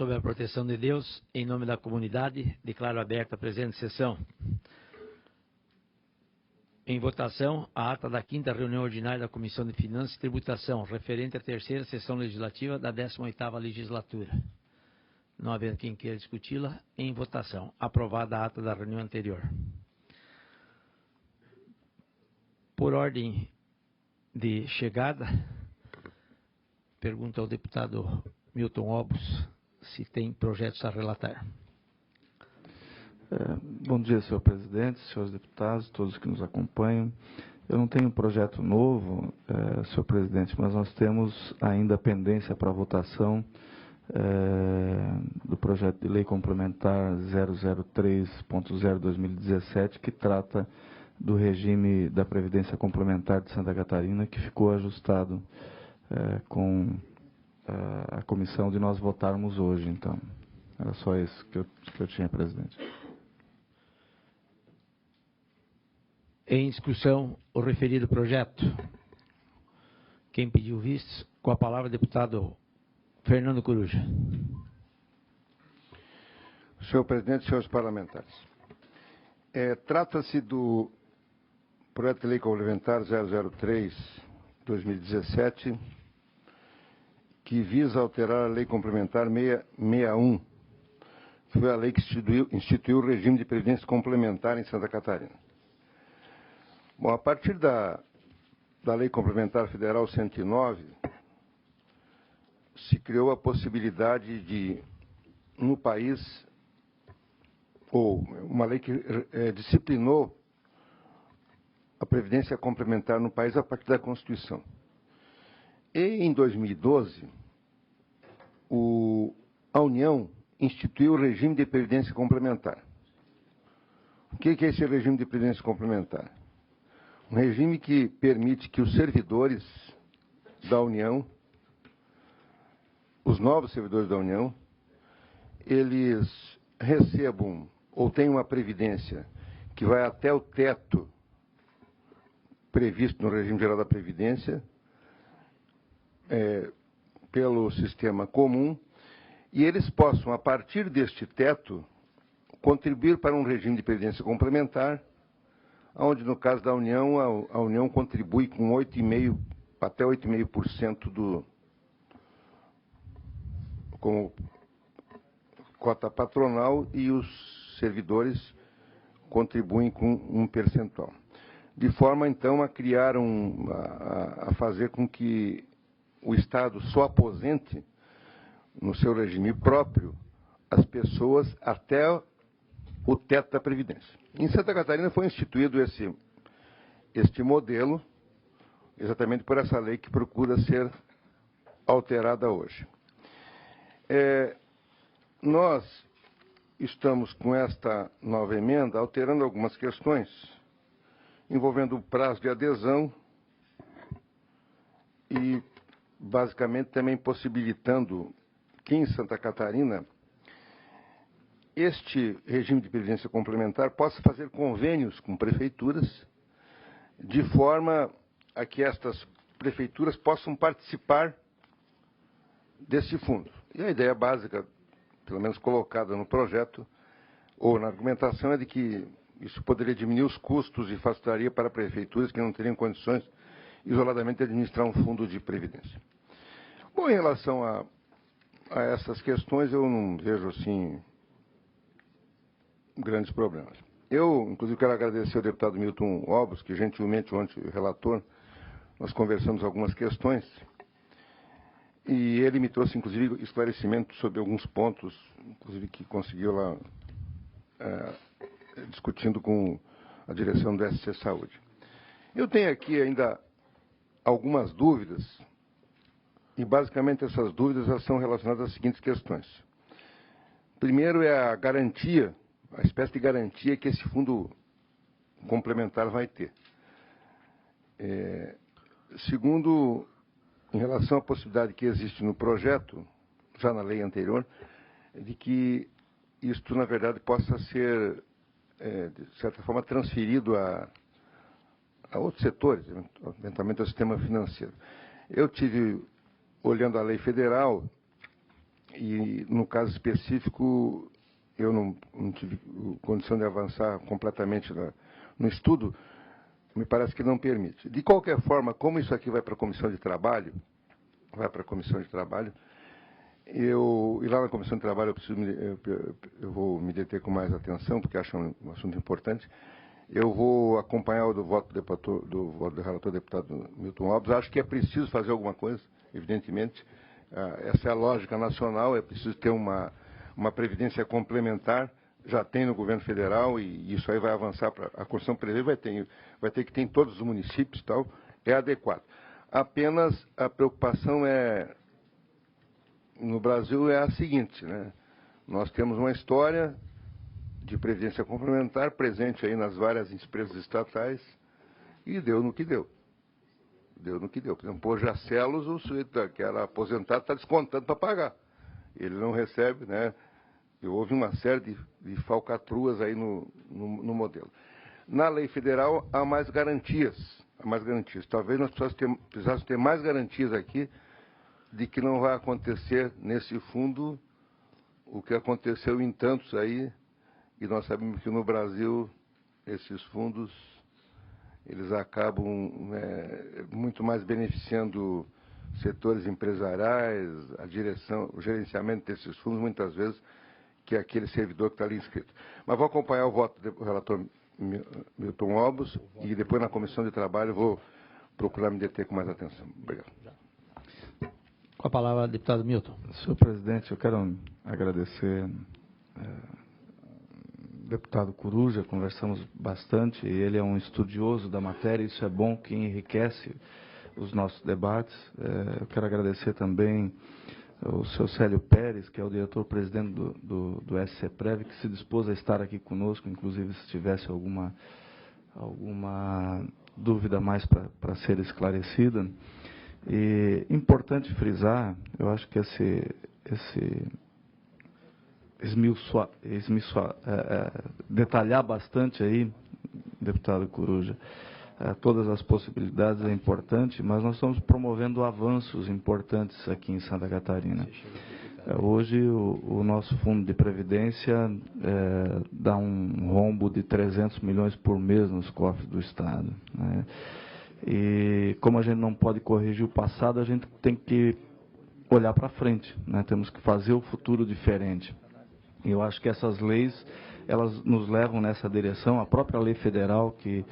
sob a proteção de Deus, em nome da comunidade, declaro aberta a presente sessão. Em votação, a ata da 5ª reunião ordinária da Comissão de Finanças e Tributação, referente à 3ª sessão legislativa da 18ª legislatura. Não havendo quem queira discuti-la, em votação. Aprovada a ata da reunião anterior. Por ordem de chegada, pergunto ao deputado Milton Obos se tem projetos a relatar. Bom dia, senhor presidente, senhores deputados, todos que nos acompanham. Eu não tenho um projeto novo, senhor presidente, mas nós temos ainda a pendência para votação do projeto de lei complementar 003.0/2017, que trata do regime da Previdência Complementar de Santa Catarina, que ficou ajustado com a comissão de nós votarmos hoje. Então, era só isso que eu tinha, presidente. Em discussão, o referido projeto. Quem pediu vistos? Com a palavra, deputado Fernando Coruja. Senhor presidente, senhores parlamentares. Trata-se do projeto de lei complementar 003/2017, que visa alterar a lei complementar 661, que foi a lei que instituiu o regime de previdência complementar em Santa Catarina. Bom, a partir da Lei Complementar Federal 109, se criou a possibilidade de, no país, ou uma lei que disciplinou a Previdência Complementar no país a partir da Constituição. E, em 2012, a União instituiu o regime de Previdência Complementar. O que é esse regime de Previdência Complementar? Um regime que permite que os servidores da União, os novos servidores da União, eles recebam ou tenham uma previdência que vai até o teto previsto no regime geral da Previdência, pelo sistema comum, e eles possam, a partir deste teto, contribuir para um regime de previdência complementar, onde, no caso da União, a União contribui com 8,5% até 8,5% como cota patronal, e os servidores contribuem com um percentual. De forma, então, a criar a fazer com que o Estado só aposente, no seu regime próprio, as pessoas até o teto da Previdência. Em Santa Catarina foi instituído este modelo, exatamente por essa lei que procura ser alterada hoje. Nós estamos, com esta nova emenda, alterando algumas questões, envolvendo o prazo de adesão e, basicamente, também possibilitando que, em Santa Catarina, este regime de previdência complementar possa fazer convênios com prefeituras, de forma a que estas prefeituras possam participar desse fundo. E a ideia básica, pelo menos colocada no projeto, ou na argumentação, é de que isso poderia diminuir os custos e facilitaria para prefeituras que não teriam condições, isoladamente, de administrar um fundo de previdência. Bom, em relação a essas questões, eu não vejo, assim, grandes problemas. Eu, inclusive, quero agradecer ao deputado Milton Obos, que gentilmente, ontem, o relator, nós conversamos algumas questões, e ele me trouxe, inclusive, esclarecimento sobre alguns pontos, inclusive, que conseguiu lá, discutindo com a direção do SC Saúde. Eu tenho aqui ainda algumas dúvidas, e basicamente essas dúvidas elas são relacionadas às seguintes questões. Primeiro é a garantia, a espécie de garantia que esse fundo complementar vai ter. Segundo, em relação à possibilidade que existe no projeto, já na lei anterior, de que isto, na verdade, possa ser, de certa forma, transferido a outros setores, eventualmente ao sistema financeiro. Eu tive, olhando a lei federal, E, no caso específico, eu não tive condição de avançar completamente no estudo, me parece que não permite. De qualquer forma, como isso aqui vai para a comissão de trabalho, e lá na comissão de trabalho eu vou me deter com mais atenção, porque acho um assunto importante. Eu vou acompanhar o do voto do relator deputado Milton Alves. Acho que é preciso fazer alguma coisa, evidentemente. Essa é a lógica nacional, é preciso ter uma previdência complementar. Já tem no governo federal e isso aí vai avançar para a Constituição prevê, vai ter que ter em todos os municípios e tal, é adequado. Apenas a preocupação no Brasil é a seguinte, né? Nós temos uma história de previdência complementar presente aí nas várias empresas estatais e deu no que deu. Deu no que deu. Por exemplo, por Jacelos, o sujeito que era aposentado está descontando para pagar. Ele não recebe, né? E houve uma série de falcatruas aí no modelo. Na lei federal, há mais garantias. Talvez nós precisássemos ter mais garantias aqui de que não vai acontecer nesse fundo o que aconteceu em tantos aí. E nós sabemos que no Brasil, esses fundos, eles acabam muito mais beneficiando setores empresariais, a direção, o gerenciamento desses fundos, muitas vezes, que é aquele servidor que está ali inscrito. Mas vou acompanhar o voto do relator Milton Alves e depois na comissão de trabalho vou procurar me deter com mais atenção. Obrigado. Com a palavra, deputado Milton. Senhor presidente, eu quero agradecer deputado Coruja, conversamos bastante, ele é um estudioso da matéria, isso é bom, que enriquece os nossos debates. Eu quero agradecer também o senhor Célio Pérez, que é o diretor-presidente do SCPREV, que se dispôs a estar aqui conosco, inclusive se tivesse alguma dúvida mais para ser esclarecida. E importante frisar, eu acho que detalhar bastante aí, deputado Coruja, todas as possibilidades é importante, mas nós estamos promovendo avanços importantes aqui em Santa Catarina. Hoje o nosso fundo de previdência dá um rombo de 300 milhões por mês nos cofres do Estado, né? E como a gente não pode corrigir o passado, a gente tem que olhar para frente, né? Temos que fazer o futuro diferente. E eu acho que essas leis, elas nos levam nessa direção. A própria lei federal, que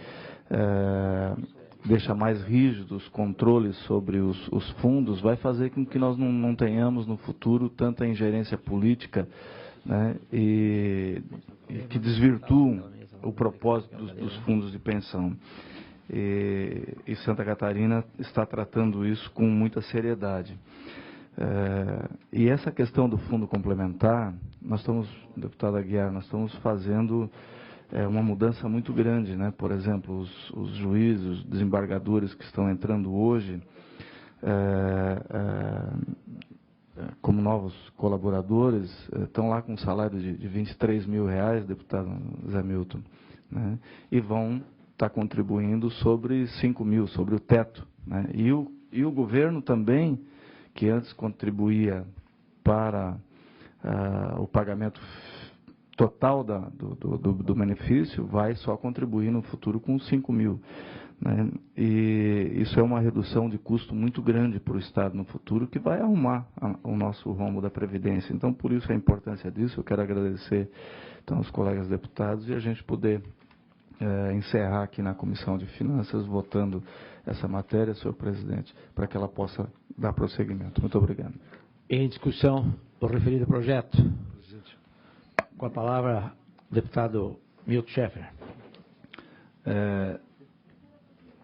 deixa mais rígidos os controles sobre os fundos, vai fazer com que nós não tenhamos no futuro tanta ingerência política, né? E que desvirtuam o propósito dos fundos de pensão. E Santa Catarina está tratando isso com muita seriedade. E essa questão do fundo complementar, deputado Aguiar, nós estamos fazendo uma mudança muito grande, né? Por exemplo, os juízes, os desembargadores que estão entrando hoje como novos colaboradores, estão lá com um salário de R$23 mil, deputado Zé Milton, né? E vão estar contribuindo sobre 5 mil, sobre o teto, né? E o governo também, que antes contribuía para o pagamento total do benefício, vai só contribuir no futuro com 5 mil, né? E isso é uma redução de custo muito grande para o Estado no futuro, que vai arrumar o nosso rombo da Previdência. Então, por isso a importância disso, eu quero agradecer então, aos colegas deputados e a gente poder encerrar aqui na Comissão de Finanças, votando essa matéria, senhor presidente, para que ela possa dar prosseguimento. Muito obrigado. Em discussão, o referido projeto. Com a palavra, deputado Milton Schaeffer.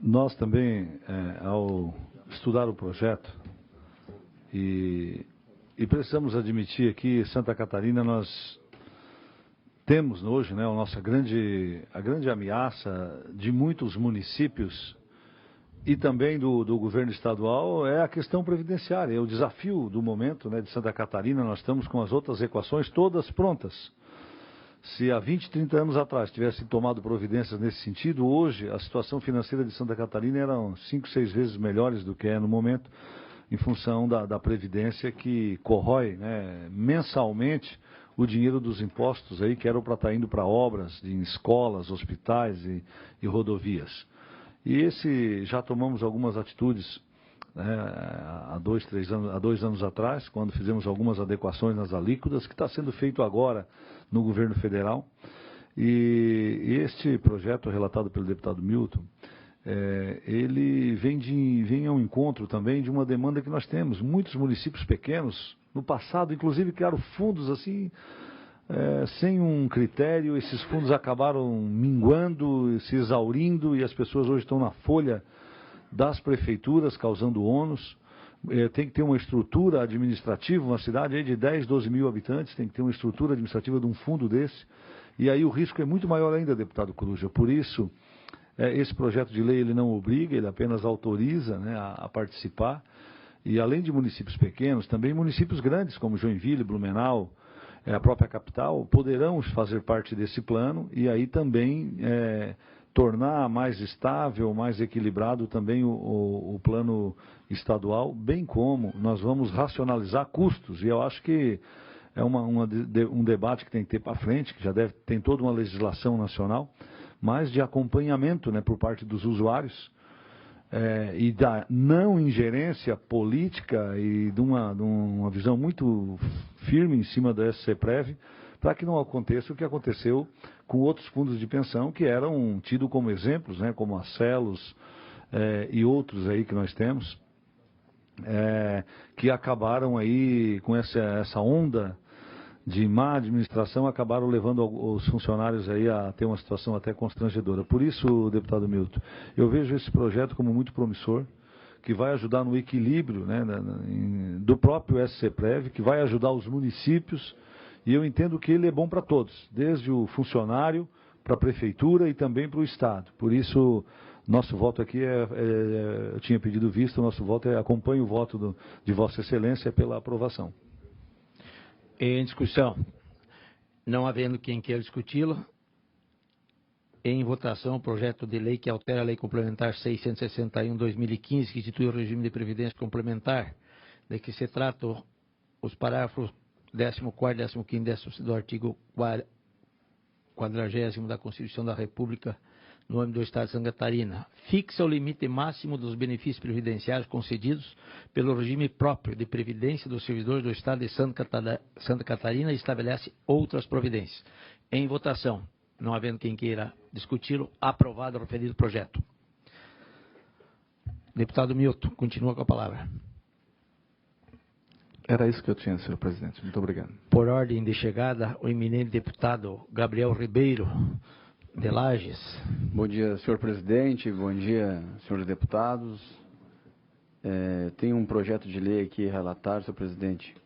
Nós também, ao estudar o projeto, e precisamos admitir que Santa Catarina nós temos hoje, né, a grande ameaça de muitos municípios e também do governo estadual é a questão previdenciária, é o desafio do momento, né, de Santa Catarina. Nós estamos com as outras equações todas prontas. Se há 20, 30 anos atrás tivessem tomado providências nesse sentido, hoje a situação financeira de Santa Catarina era 5, 6 vezes melhores do que é no momento. em função da Previdência que corrói, né, mensalmente o dinheiro dos impostos aí que eram para estar indo para obras em escolas, hospitais e rodovias. E já tomamos algumas atitudes, né, há 2 anos atrás, quando fizemos algumas adequações nas alíquotas, que está sendo feito agora no governo federal. E este projeto relatado pelo deputado Milton, ele vem ao encontro também de uma demanda que nós temos. Muitos municípios pequenos, no passado, inclusive, criaram fundos assim, sem um critério. Esses fundos acabaram minguando, se exaurindo, e as pessoas hoje estão na folha das prefeituras, causando ônus. Tem que ter uma estrutura administrativa, uma cidade aí de 10, 12 mil habitantes, tem que ter uma estrutura administrativa de um fundo desse. E aí o risco é muito maior ainda, deputado Coruja. Por isso, esse projeto de lei ele não obriga, ele apenas autoriza, né, a participar. E além de municípios pequenos, também municípios grandes, como Joinville, Blumenau, a própria capital, poderão fazer parte desse plano e aí também tornar mais estável, mais equilibrado também o plano estadual, bem como nós vamos racionalizar custos. E eu acho que é um debate que tem que ter para frente, que já tem toda uma legislação nacional, mas de acompanhamento, né, por parte dos usuários, e da não ingerência política e de uma visão muito firme em cima da SCPREV, para que não aconteça o que aconteceu com outros fundos de pensão que eram tidos como exemplos, né, como a Celos e outros aí que nós temos, que acabaram aí com essa onda de má administração, acabaram levando os funcionários aí a ter uma situação até constrangedora. Por isso, deputado Milton, eu vejo esse projeto como muito promissor, que vai ajudar no equilíbrio, né, do próprio SCPREV, que vai ajudar os municípios, e eu entendo que ele é bom para todos, desde o funcionário, para a prefeitura e também para o Estado. Por isso, nosso voto aqui eu tinha pedido vista, o nosso voto acompanha o voto de Vossa Excelência pela aprovação. Em discussão, não havendo quem queira discuti-lo, em votação o projeto de lei que altera a Lei Complementar 661/2015, que institui o regime de previdência complementar, de que se trata os parágrafos 14º, 15º, 16º do artigo 40º da Constituição da República, no âmbito do Estado de Santa Catarina. Fixa o limite máximo dos benefícios previdenciários concedidos pelo regime próprio de previdência dos servidores do Estado de Santa Catarina e estabelece outras providências. Em votação, não havendo quem queira discuti-lo, aprovado o referido projeto. Deputado Milton, continua com a palavra. Era isso que eu tinha, senhor presidente. Muito obrigado. Por ordem de chegada, o eminente deputado Gabriel Ribeiro, de Lages. Bom dia, senhor presidente. Bom dia, senhores deputados. Tenho um projeto de lei aqui a relatar, senhor presidente,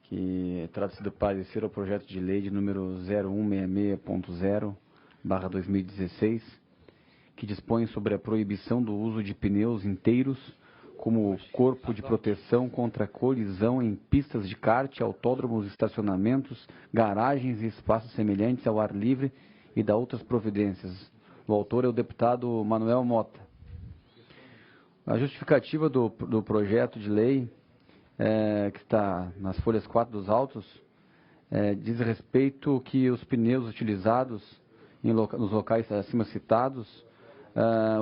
que trata-se do parecer ao projeto de lei de número 0166.0/2016, que dispõe sobre a proibição do uso de pneus inteiros como corpo de proteção contra colisão em pistas de kart, autódromos, estacionamentos, garagens e espaços semelhantes ao ar livre e da outras providências. O autor é o deputado Manuel Mota. A justificativa do projeto de lei, que está nas folhas 4 dos autos, diz respeito que os pneus utilizados nos locais acima citados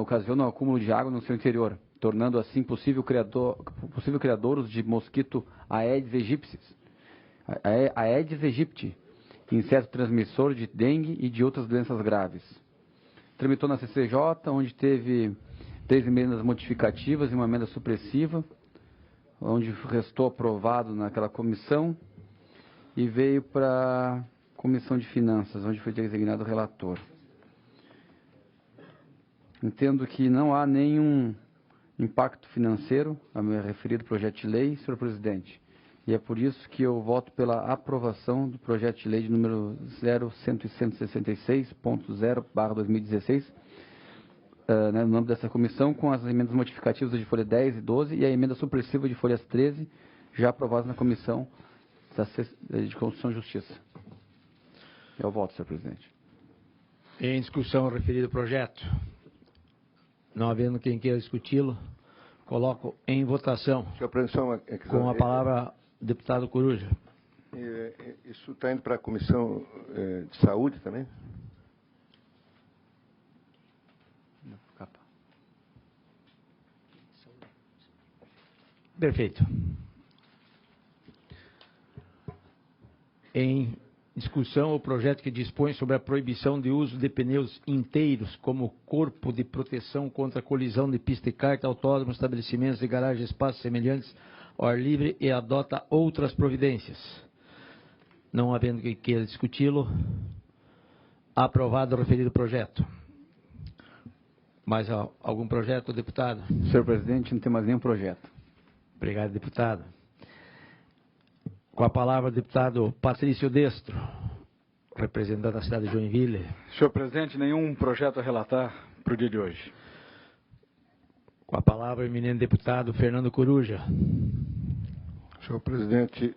ocasionam o acúmulo de água no seu interior, tornando assim possível criadouros de mosquito Aedes aegypti, inseto transmissor de dengue e de outras doenças graves. Tramitou na CCJ, onde teve 3 emendas modificativas e uma emenda supressiva, onde restou aprovado naquela comissão e veio para a Comissão de Finanças, onde foi designado o relator. Entendo que não há nenhum impacto financeiro a meu referido projeto de lei, senhor presidente. E é por isso que eu voto pela aprovação do projeto de lei de número 0166.0/2016, no nome dessa comissão, com as emendas modificativas de folha 10 e 12 e a emenda supressiva de folhas 13, já aprovadas na Comissão de Constituição e Justiça. Eu voto, senhor presidente. Em discussão o referido projeto. Não havendo quem queira discuti-lo, Coloco em votação. Senhor presidente, Com a palavra, deputado Coruja. Isso está indo para a Comissão de Saúde também? Perfeito. Em discussão, o projeto que dispõe sobre a proibição de uso de pneus inteiros como corpo de proteção contra colisão de pista e kart, autódromos, estabelecimentos de garagem e espaços semelhantes ao ar livre e adota outras providências. Não havendo quem queira discuti-lo, aprovado o referido projeto. Mais algum projeto, deputado? Senhor presidente, não tem mais nenhum projeto. Obrigado, deputado. Com a palavra, o deputado Patrício Destro, representante da cidade de Joinville. Senhor presidente, nenhum projeto a relatar para o dia de hoje. Com a palavra, o eminente deputado Fernando Coruja. Senhor presidente,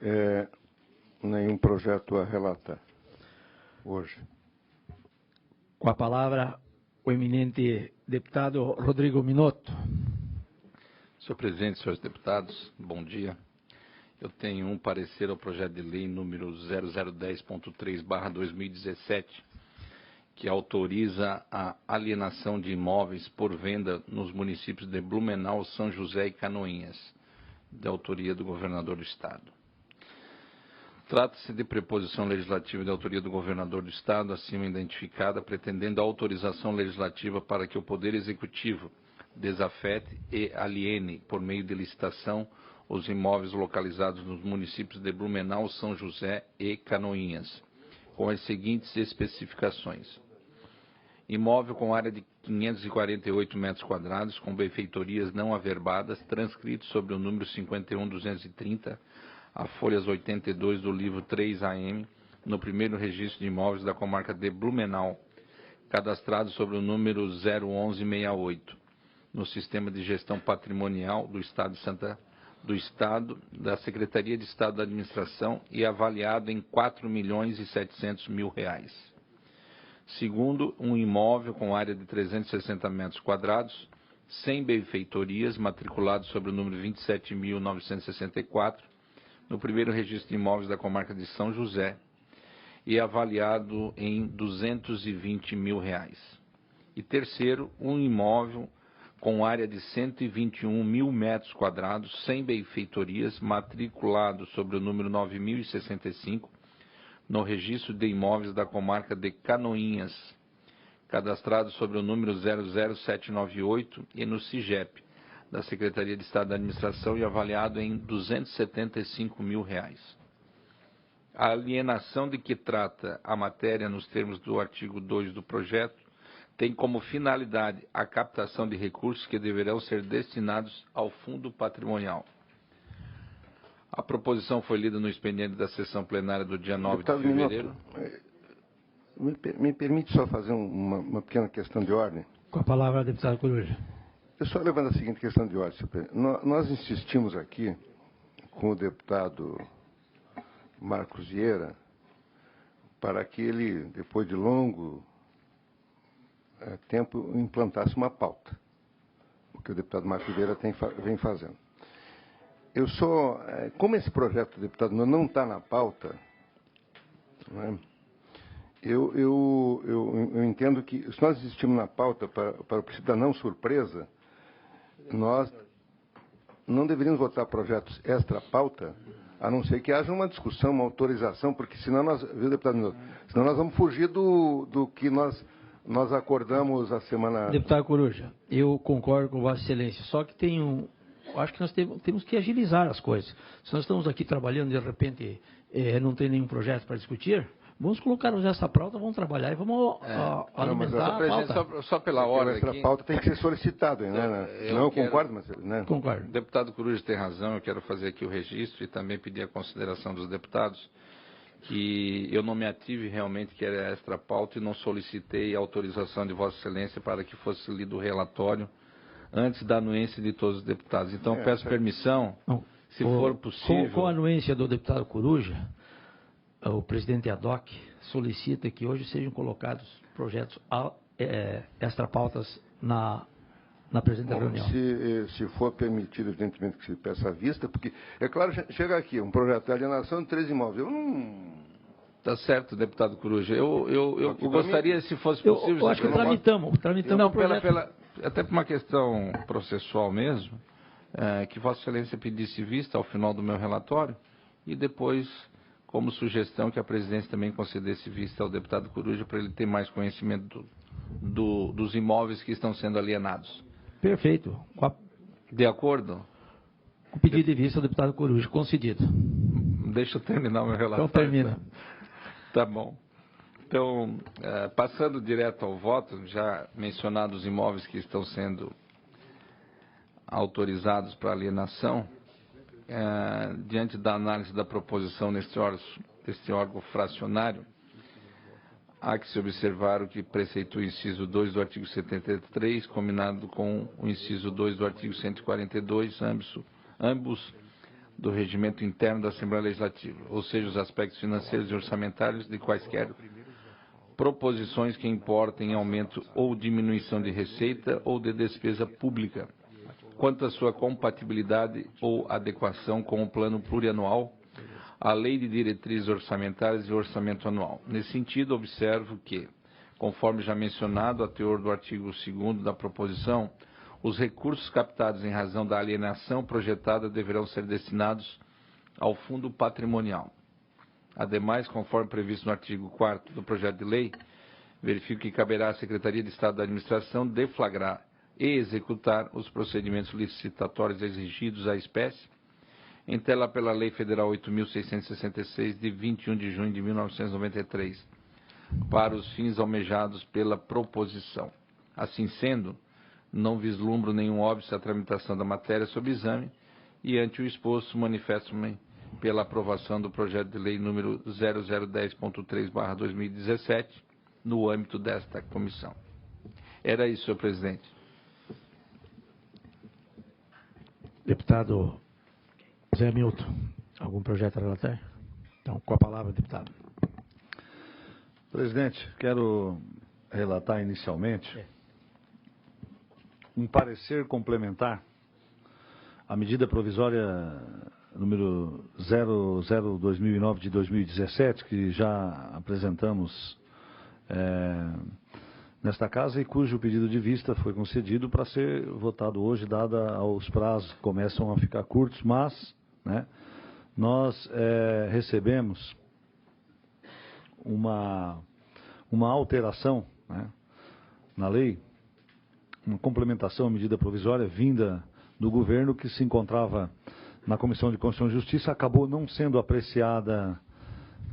nenhum projeto a relatar hoje. Com a palavra, o eminente deputado Rodrigo Minotto. Senhor presidente, senhores deputados, bom dia. Eu tenho um parecer ao projeto de lei número 0010.3/2017, que autoriza a alienação de imóveis por venda nos municípios de Blumenau, São José e Canoinhas, de autoria do governador do Estado. Trata-se de preposição legislativa de autoria do governador do Estado, acima identificada, pretendendo a autorização legislativa para que o Poder Executivo desafete e aliene, por meio de licitação, os imóveis localizados nos municípios de Blumenau, São José e Canoinhas, com as seguintes especificações. Imóvel com área de 548 metros quadrados, com benfeitorias não averbadas, transcrito sobre o número 51.230, a folhas 82 do livro 3AM, no primeiro registro de imóveis da comarca de Blumenau, cadastrado sobre o número 01168, no Sistema de Gestão Patrimonial do Estado da Secretaria de Estado da Administração e avaliado em R$ 4.700.000. Segundo, um imóvel com área de 360 metros quadrados, sem benfeitorias, matriculado sobre o número 27.964, no primeiro registro de imóveis da comarca de São José, e avaliado em R$ 220.000. E terceiro, um imóvel com área de 121.000 metros quadrados, sem benfeitorias, matriculado sobre o número 9.065, no registro de imóveis da comarca de Canoinhas, cadastrado sobre o número 00798 e no CIGEP, da Secretaria de Estado da Administração, e avaliado em R$ 275.000. A alienação de que trata a matéria nos termos do artigo 2 do projeto tem como finalidade a captação de recursos que deverão ser destinados ao fundo patrimonial. A proposição foi lida no expediente da sessão plenária do dia 9 de fevereiro. Me permite só fazer uma pequena questão de ordem? Com a palavra, deputado Coruja. Eu só levando a seguinte questão de ordem, senhor presidente. Nós insistimos aqui com o deputado Marcos Vieira para que ele, depois de longo tempo, implantasse uma pauta, o que o deputado Marcos Vieira vem fazendo. Como esse projeto do deputado não está na pauta, né, eu entendo que, se nós insistimos na pauta para o princípio da não surpresa, nós não deveríamos votar projetos extra-pauta, a não ser que haja uma discussão, uma autorização, porque senão nós, viu, deputado, senão nós vamos fugir do que nós acordamos a semana... Deputado Coruja, eu concordo com Vossa Excelência, só que acho que nós temos que agilizar as coisas. Se nós estamos aqui trabalhando e de repente não tem nenhum projeto para discutir, vamos colocar essa pauta, vamos trabalhar e vamos alimentar a pauta. Só pela hora aqui... Essa pauta tem que ser solicitada, né? Eu concordo, mas... Né? Concordo. O deputado Coruja tem razão, eu quero fazer aqui o registro e também pedir a consideração dos deputados que eu não me ative realmente que era extra pauta e não solicitei a autorização de Vossa Excelência para que fosse lido o relatório antes da anuência de todos os deputados. Então, peço permissão, se for possível... Com a anuência do deputado Coruja, o presidente Adoc solicita que hoje sejam colocados projetos extra-pautas na presente reunião. Se for permitido, evidentemente, que se peça à vista, porque, é claro, chega aqui, um projeto de alienação de 3 imóveis. Eu não... Tá certo, deputado Coruja. Eu gostaria, se fosse possível... Eu acho que tramitamos não, o projeto. até por uma questão processual mesmo, que Vossa Excelência pedisse vista ao final do meu relatório e depois, como sugestão, que a presidência também concedesse vista ao deputado Coruja para ele ter mais conhecimento dos imóveis que estão sendo alienados. Perfeito. De acordo? Com o pedido de vista do deputado Coruja, concedido. Deixa eu terminar o meu relatório. Então termina. Tá bom. Então, passando direto ao voto, já mencionados os imóveis que estão sendo autorizados para alienação, diante da análise da proposição deste órgão fracionário, há que se observar o que preceitua o inciso 2 do artigo 73, combinado com o inciso 2 do artigo 142, ambos do regimento interno da Assembleia Legislativa, ou seja, os aspectos financeiros e orçamentários de quaisquer proposições que importem aumento ou diminuição de receita ou de despesa pública, quanto à sua compatibilidade ou adequação com o plano plurianual, a lei de diretrizes orçamentárias e o orçamento anual. Nesse sentido, observo que, conforme já mencionado, a teor do artigo 2º da proposição, os recursos captados em razão da alienação projetada deverão ser destinados ao fundo patrimonial. Ademais, conforme previsto no artigo 4º do projeto de lei, verifico que caberá à Secretaria de Estado da Administração deflagrar e executar os procedimentos licitatórios exigidos à espécie, em tela pela Lei Federal 8.666, de 21 de junho de 1993, para os fins almejados pela proposição. Assim sendo, não vislumbro nenhum óbice à tramitação da matéria sob exame e, ante o exposto, manifesto-me pela aprovação do projeto de lei número 0010.3/2017 no âmbito desta comissão. Era isso, senhor presidente. Deputado Zé Milton, algum projeto a relatar? Então, com a palavra, deputado. Presidente, quero relatar inicialmente um parecer complementar à medida provisória número 00/2009 de 2017, que já apresentamos nesta casa e cujo pedido de vista foi concedido para ser votado hoje, dada aos prazos que começam a ficar curtos, mas nós recebemos uma alteração na lei, uma complementação à medida provisória vinda do governo que se encontrava na Comissão de Constituição e Justiça, acabou não sendo apreciada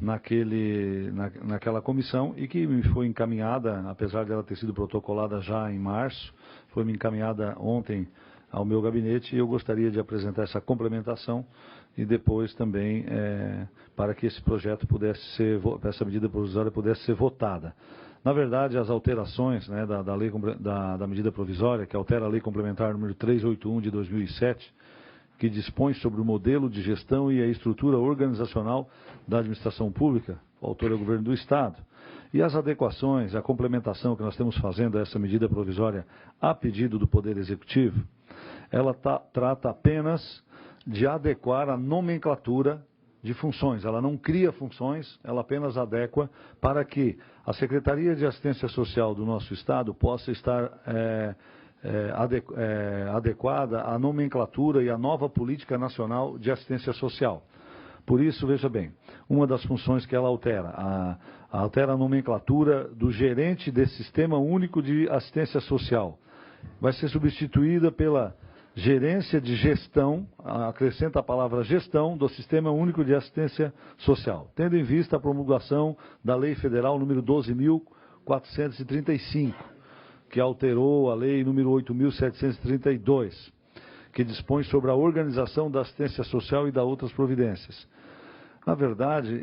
naquela comissão e que me foi encaminhada, apesar de ela ter sido protocolada já em março, foi me encaminhada ontem ao meu gabinete e eu gostaria de apresentar essa complementação e depois também para que esse projeto essa medida provisória pudesse ser votada. Na verdade, as alterações da medida provisória, que altera a Lei Complementar número 381 de 2007, que dispõe sobre o modelo de gestão e a estrutura organizacional da administração pública, o autor é o governo do Estado, e as adequações, a complementação que nós estamos fazendo a essa medida provisória a pedido do Poder Executivo, ela trata apenas de adequar a nomenclatura de funções. Ela não cria funções, ela apenas adequa para que a Secretaria de Assistência Social do nosso Estado possa estar adequada à nomenclatura e à nova política nacional de assistência social. Por isso, veja bem, uma das funções que ela altera a nomenclatura do gerente desse Sistema Único de Assistência Social. Vai ser substituída pela gerência de gestão, acrescenta a palavra gestão, do Sistema Único de Assistência Social, tendo em vista a promulgação da Lei Federal número 12.435, que alterou a Lei número 8.732, que dispõe sobre a organização da assistência social e das outras providências. Na verdade,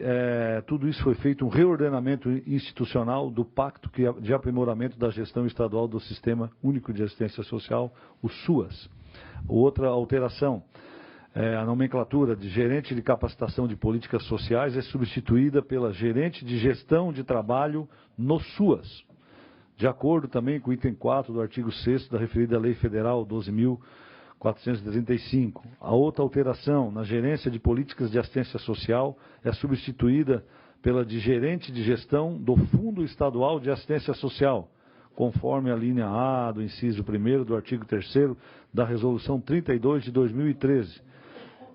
tudo isso foi feito um reordenamento institucional do Pacto de Aprimoramento da Gestão Estadual do Sistema Único de Assistência Social, o SUAS. Outra alteração, a nomenclatura de gerente de capacitação de políticas sociais é substituída pela gerente de gestão de trabalho no SUAS. de acordo também com o item 4 do artigo 6º da referida Lei Federal 12.435. A outra alteração na gerência de políticas de assistência social é substituída pela de gerente de gestão do Fundo Estadual de Assistência Social, conforme a linha A do inciso 1º do artigo 3º da Resolução 32 de 2013,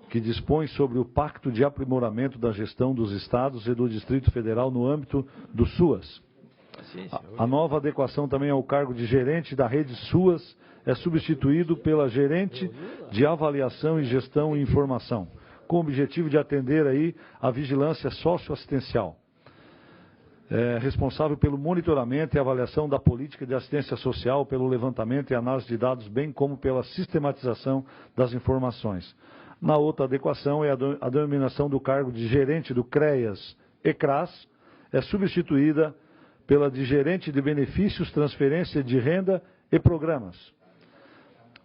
que dispõe sobre o Pacto de Aprimoramento da Gestão dos Estados e do Distrito Federal no âmbito do SUAS. A nova adequação também ao cargo de gerente da rede SUAS é substituído pela gerente de avaliação e gestão e informação, com o objetivo de atender aí a vigilância socioassistencial. Responsável pelo monitoramento e avaliação da política de assistência social, pelo levantamento e análise de dados, bem como pela sistematização das informações. Na outra adequação é a denominação do cargo de gerente do CREAS e CRAS, é substituída pela de gerente de benefícios, transferência de renda e programas,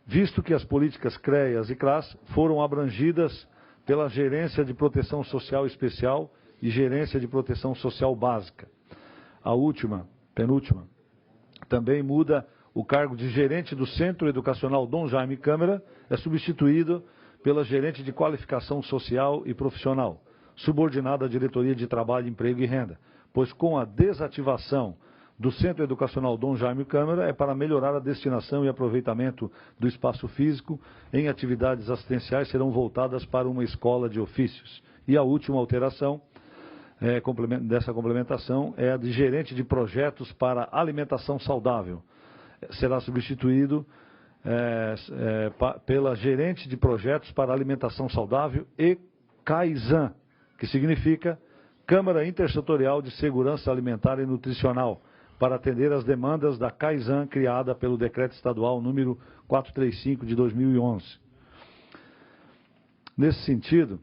visto que as políticas CREAS e CRAS foram abrangidas pela Gerência de Proteção Social Especial e Gerência de Proteção Social Básica. A penúltima, também muda o cargo de gerente do Centro Educacional Dom Jaime Câmara, é substituído pela gerente de qualificação social e profissional, subordinada à Diretoria de Trabalho, Emprego e Renda, pois com a desativação do Centro Educacional Dom Jaime Câmara é para melhorar a destinação e aproveitamento do espaço físico em atividades assistenciais serão voltadas para uma escola de ofícios. E a última alteração dessa complementação é a de gerente de projetos para alimentação saudável. Será substituído pela gerente de projetos para alimentação saudável e CAISAN, que significa Câmara Intersetorial de Segurança Alimentar e Nutricional, para atender às demandas da CAISAN, criada pelo Decreto Estadual número 435 de 2011. Nesse sentido,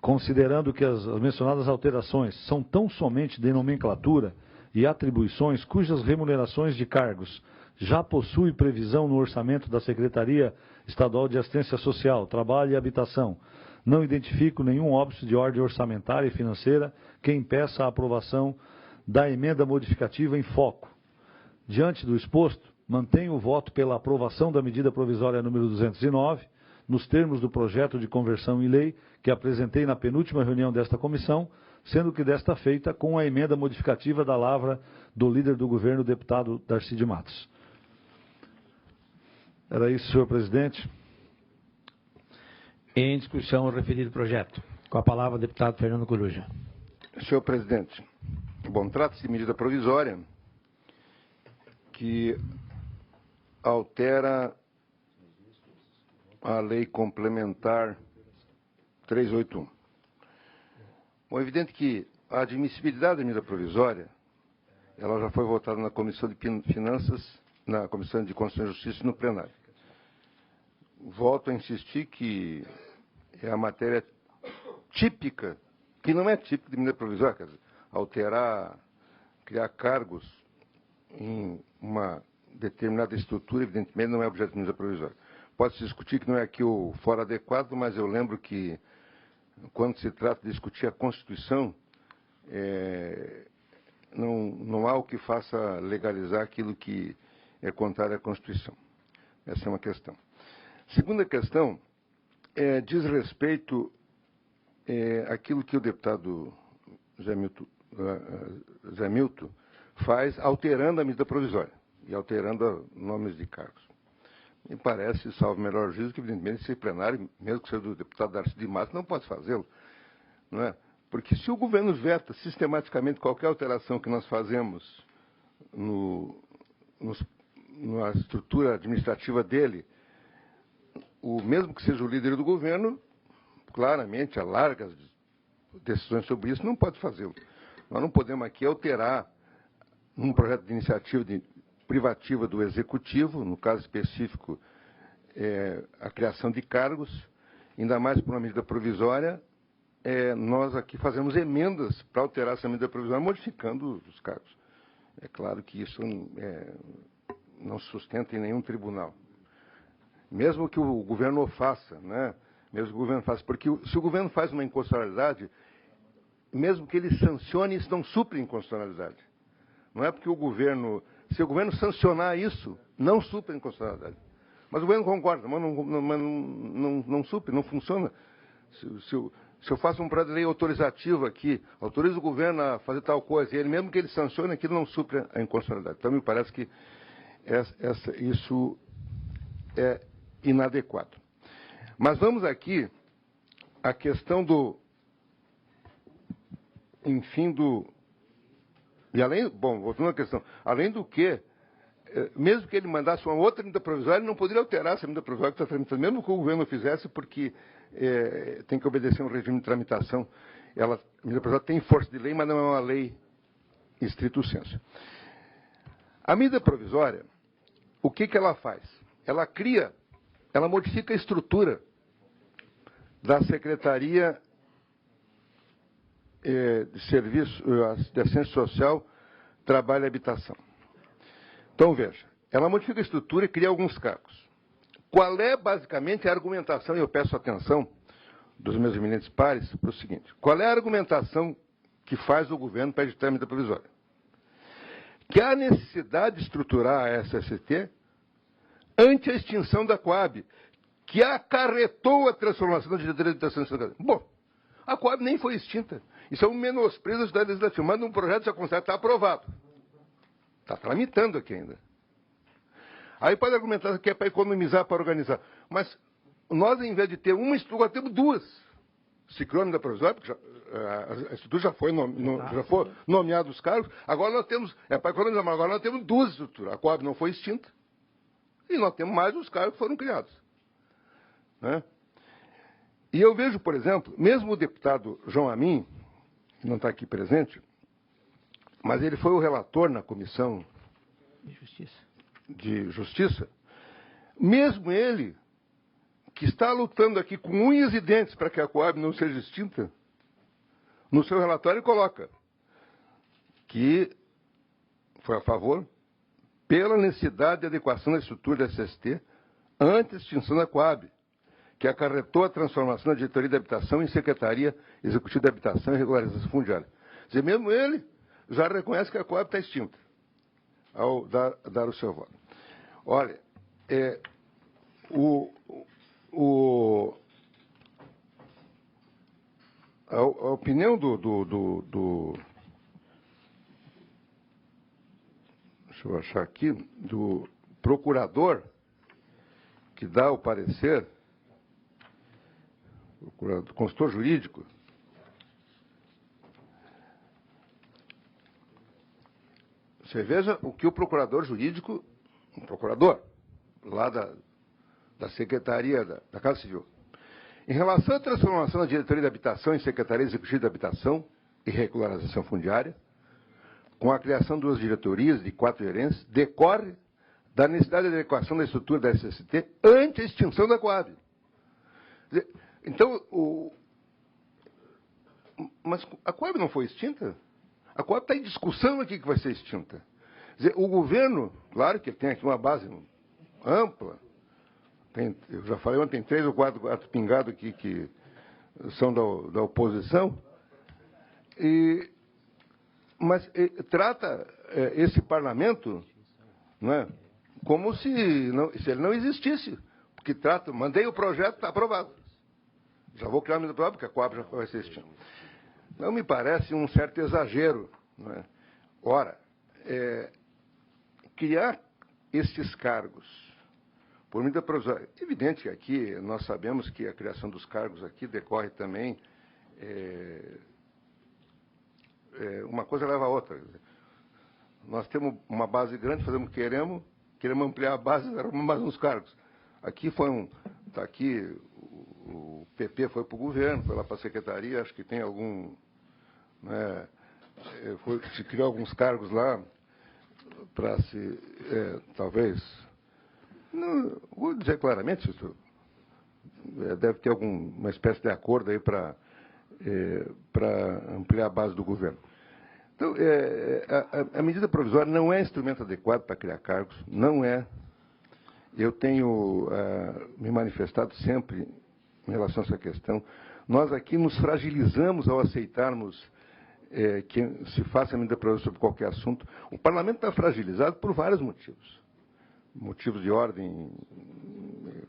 considerando que as mencionadas alterações são tão somente de nomenclatura e atribuições cujas remunerações de cargos já possuem previsão no orçamento da Secretaria Estadual de Assistência Social, Trabalho e Habitação, não identifico nenhum óbice de ordem orçamentária e financeira que impeça a aprovação da emenda modificativa em foco. Diante do exposto, mantenho o voto pela aprovação da medida provisória número 209, nos termos do projeto de conversão em lei que apresentei na penúltima reunião desta comissão, sendo que desta feita com a emenda modificativa da lavra do líder do governo, deputado Darcy de Matos. Era isso, senhor presidente. Em discussão, o referido projeto. Com a palavra, o deputado Fernando Coruja. Senhor presidente, bom, trata-se de medida provisória que altera a lei complementar 381. Bom, é evidente que a admissibilidade da medida provisória, ela já foi votada na Comissão de Finanças, na Comissão de Constituição e Justiça e no plenário. Volto a insistir que é a matéria típica, que não é típica de medida provisória, quer dizer, alterar, criar cargos em uma determinada estrutura, evidentemente não é objeto de medida provisória. Pode-se discutir que não é aqui o foro adequado, mas eu lembro que quando se trata de discutir a Constituição, não há o que faça legalizar aquilo que é contrário à Constituição. Essa é uma questão. Segunda questão diz respeito àquilo que o deputado Zé Milton faz, alterando a medida provisória e alterando nomes de cargos. Me parece, salvo melhor juízo, que evidentemente esse plenário, mesmo que seja do deputado Darcy de Matos, não pode fazê-lo, não é? Porque se o governo veta sistematicamente qualquer alteração que nós fazemos na estrutura administrativa dele, mesmo que seja o líder do governo, claramente alarga as decisões sobre isso, não pode fazê-lo. Nós não podemos aqui alterar um projeto de iniciativa privativa do Executivo, no caso específico, a criação de cargos, ainda mais por uma medida provisória. Nós aqui fazemos emendas para alterar essa medida provisória, modificando os cargos. É claro que isso não sustenta em nenhum tribunal. Mesmo que o governo o faça, né? Mesmo que o governo faça, porque se o governo faz uma inconstitucionalidade, mesmo que ele sancione, isso não supre inconstitucionalidade. Não é porque o governo se o governo sancionar isso, não supre a inconstitucionalidade. Mas o governo concorda, mas não supre, não funciona. Se eu faço um projeto de lei autorizativo aqui, autorizo o governo a fazer tal coisa, e ele mesmo que ele sancione aquilo, não supre a inconstitucionalidade. Então, me parece que isso é inadequado. Mas vamos aqui à questão e além, bom, voltando à questão, além do que, mesmo que ele mandasse uma outra medida provisória, ele não poderia alterar essa medida provisória que está tramitando, mesmo que o governo fizesse, porque tem que obedecer um regime de tramitação. A medida provisória tem força de lei, mas não é uma lei estrito sensu. A medida provisória, o que ela faz? Ela modifica a estrutura da Secretaria de Serviço, de Assistência Social, Trabalho e Habitação. Então, veja, ela modifica a estrutura e cria alguns cargos. Qual é, basicamente, a argumentação, e eu peço atenção dos meus eminentes pares, para o seguinte: qual é a argumentação que faz o governo para editar a medida provisória? Que há necessidade de estruturar a SST ante a extinção da Coab, que acarretou a transformação da diretoria de habitação em Santa Catarina. Bom, a Coab nem foi extinta. Isso é um menosprezo da cidade legislativa. Manda um projeto, já consegue, está aprovado. Está tramitando aqui ainda. Aí pode argumentar que é para economizar, para organizar. Mas nós, em vez de ter uma estrutura, temos duas. Se criou a medida provisória, porque a estrutura já foi nomeado os cargos. Agora nós temos, para economizar, mas agora nós temos duas estruturas. A Coab não foi extinta. E nós temos mais os cargos que foram criados. Né? E eu vejo, por exemplo, mesmo o deputado João Amin, que não está aqui presente, mas ele foi o relator na Comissão de Justiça, mesmo ele, que está lutando aqui com unhas e dentes para que a Coab não seja extinta, no seu relatório coloca que foi a favor pela necessidade de adequação da estrutura da SST ante a extinção da Coab, que acarretou a transformação da diretoria de habitação em Secretaria Executiva de Habitação e Regularização Fundiária. Quer dizer, mesmo ele já reconhece que a Coab está extinta, ao dar o seu voto. Olha, a opinião deixa eu achar aqui, do procurador que dá o parecer, consultor jurídico, você veja o que o procurador jurídico, um procurador lá da Secretaria da Casa Civil, em relação à transformação da diretoria de habitação em Secretaria Executiva de Habitação e Regularização Fundiária, com a criação de duas diretorias de 4 gerentes, decorre da necessidade de adequação da estrutura da SST ante a extinção da Coab. Então, mas a Coab não foi extinta? A Coab está em discussão aqui que vai ser extinta. Quer dizer, o governo, claro que tem aqui uma base ampla, eu já falei ontem, tem 3 ou 4 pingados aqui que são da oposição, mas trata esse parlamento, não é, como se ele não existisse, porque mandei o projeto, está aprovado. Já vou criar a medida provisória, porque a Coab já vai ser extinta. Não me parece um certo exagero. Não é? Ora, criar estes cargos por medida provisória. Evidente que aqui nós sabemos que a criação dos cargos aqui decorre também, uma coisa leva a outra. Nós temos uma base grande, queremos ampliar a base, mais uns cargos. Aqui está aqui, o PP foi para o governo, foi lá para a secretaria, acho que tem algum, né, se criou alguns cargos lá para se, talvez, não, vou dizer claramente, isso deve ter uma espécie de acordo aí para ampliar a base do governo. Então, a medida provisória não é instrumento adequado para criar cargos, não é. Eu tenho me manifestado sempre em relação a essa questão. Nós aqui nos fragilizamos ao aceitarmos que se faça a medida provisória sobre qualquer assunto. O parlamento está fragilizado por vários motivos. Motivos de ordem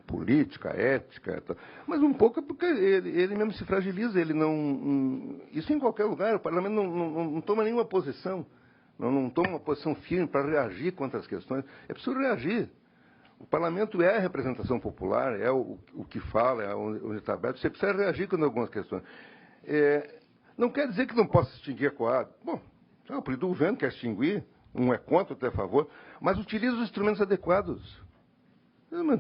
política, ética, mas um pouco é porque ele mesmo se fragiliza, ele não... Isso em qualquer lugar, o parlamento não toma nenhuma posição, não toma uma posição firme para reagir contra as questões. É preciso reagir. O parlamento é a representação popular, é o que fala, é onde está aberto. Você precisa reagir com algumas questões. Não quer dizer que não possa extinguir a Coab. Bom, o presidente do governo quer extinguir, um é contra, outro é a favor, mas utiliza os instrumentos adequados.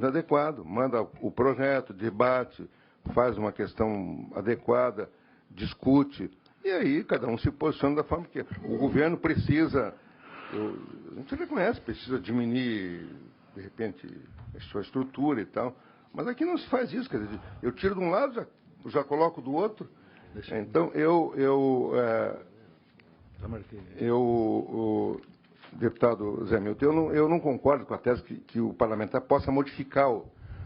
Adequado, manda o projeto, debate, faz uma questão adequada, discute, e aí cada um se posiciona da forma que o governo precisa, a gente reconhece, precisa diminuir, de repente, a sua estrutura e tal, mas aqui não se faz isso, quer dizer, eu tiro de um lado, já coloco do outro. Então, deputado Zé Milton, eu não concordo com a tese que o parlamentar possa modificar